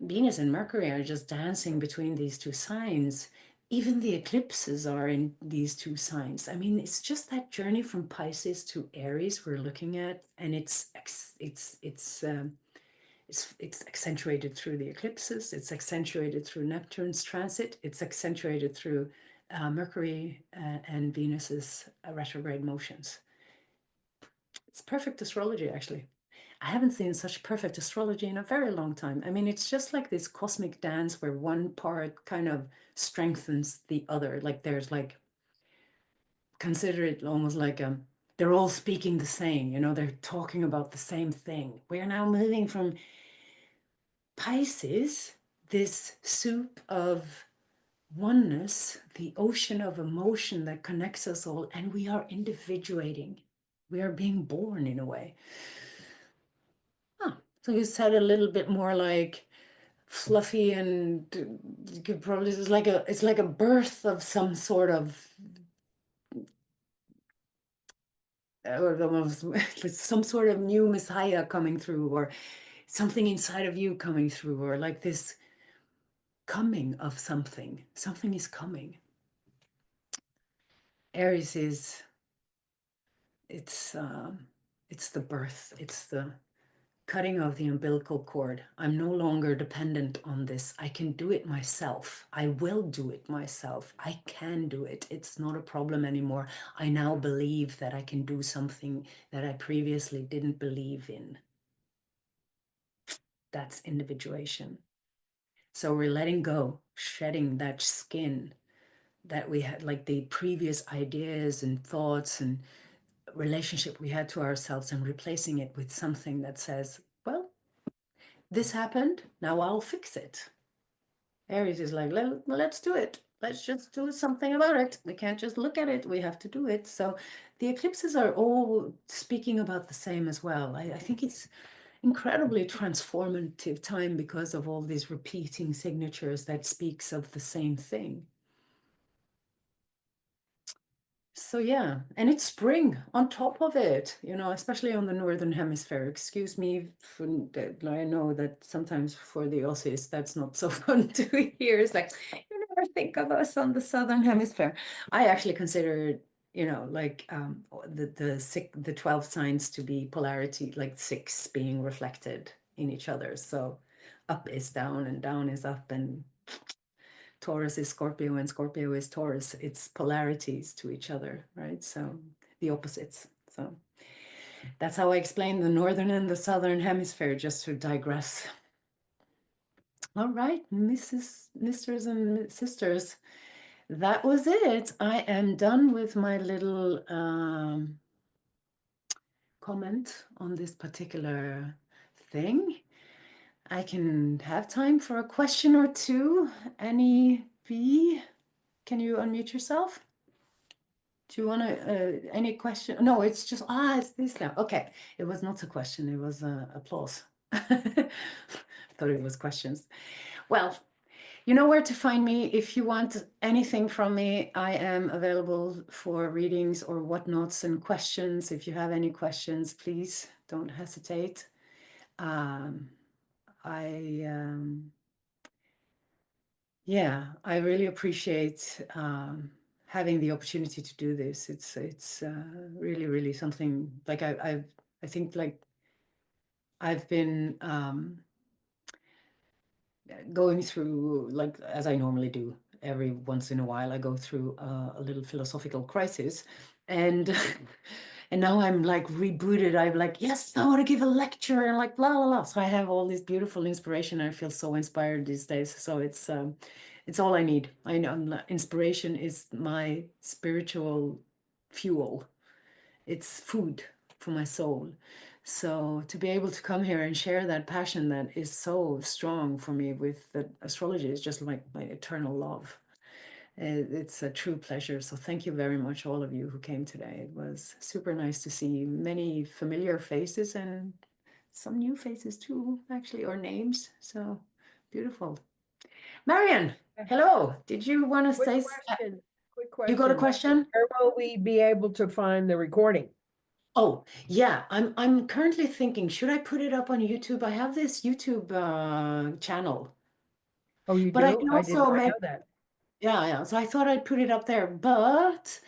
Venus and Mercury are just dancing between these two signs. Even the eclipses are in these two signs. I mean, it's just that journey from Pisces to Aries we're looking at, and it's accentuated through the eclipses. It's accentuated through Neptune's transit. It's accentuated through Mercury and Venus's retrograde motions. It's perfect astrology, actually. I haven't seen such perfect astrology in a very long time. I mean, it's just like this cosmic dance where one part kind of strengthens the other. Like there's like, consider it almost like they're all speaking the same, you know, they're talking about the same thing. We are now moving from Pisces, this soup of oneness, the ocean of emotion that connects us all, and we are individuating. We are being born in a way. Huh. So you said a little bit more like fluffy, and you could probably, it's like a birth of some sort of or almost some sort of new messiah coming through, or something inside of you coming through, or like this coming of something. Something is coming. Aries is, it's the birth, it's the cutting of the umbilical cord. I'm no longer dependent on this. I can do it myself. I will do it myself. I can do it. It's not a problem anymore. I now believe that I can do something that I previously didn't believe in. That's individuation. So we're letting go, shedding that skin that we had, like the previous ideas and thoughts and relationship we had to ourselves, and replacing it with something that says, well, this happened, now I'll fix it. Aries is like, let's do it. Let's just do something about it. We can't just look at it. We have to do it. So the eclipses are all speaking about the same as well. I think it's incredibly transformative time because of all these repeating signatures that speaks of the same thing. So yeah, and it's spring on top of it, you know, especially on the northern hemisphere. Excuse me for that. I know that sometimes for the Aussies that's not so fun to hear. It's like you never think of us on the southern hemisphere. I actually consider, you know, like the 12 signs to be polarity, like six being reflected in each other. So up is down and down is up, and Taurus is Scorpio and Scorpio is Taurus. It's polarities to each other, right? So the opposites. So that's how I explain the northern and the southern hemisphere, just to digress. All right, Misters and sisters, that was it. I am done with my little comment on this particular thing. I can have time for a question or two. Any V? Can you unmute yourself? Do you want to, any question? No, it's just, it's this now. Okay, it was not a question, it was applause. Thought it was questions. Well, you know where to find me. If you want anything from me, I am available for readings or whatnots and questions. If you have any questions, please don't hesitate. Yeah, I really appreciate having the opportunity to do this. It's really, really something like I think like I've been going through, like as I normally do every once in a while, I go through a little philosophical crisis, and and now I'm like rebooted. I'm like, yes, I want to give a lecture and like blah blah blah. So I have all this beautiful inspiration. I feel so inspired these days. So it's all I need. I know inspiration is my spiritual fuel. It's food for my soul. So to be able to come here and share that passion that is so strong for me with the astrology is just like my eternal love. It's a true pleasure. So thank you very much, all of you who came today. It was super nice to see many familiar faces and some new faces too, actually, or names. So beautiful. Marian, hello. Did you want to say? Quick question. You got a question? Where will we be able to find the recording? Oh, yeah, I'm currently thinking, should I put it up on YouTube? I have this YouTube channel, Oh, you but I do? can I did also not make, know that. yeah, so I thought I'd put it up there, but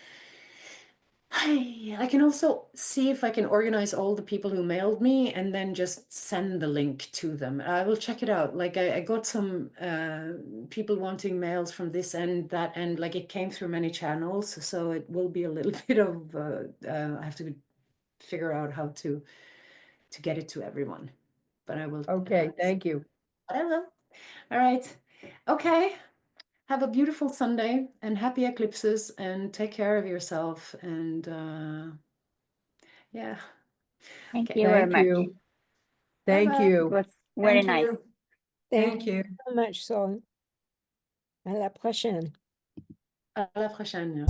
I can also see if I can organize all the people who mailed me and then just send the link to them. I will check it out. Like I got some people wanting mails from this end, that end, like it came through many channels, so it will be a little bit of, I have to figure out how to get it to everyone. But I will. Okay, thank you. I will. All right. Okay. Have a beautiful Sunday and happy eclipses, and take care of yourself. And yeah. Thank Okay. you very Thank much. you. Thank Bye-bye. It you. was very Thank nice. you. Thank Thank you. you so much, Sol. À la prochaine. À la prochaine.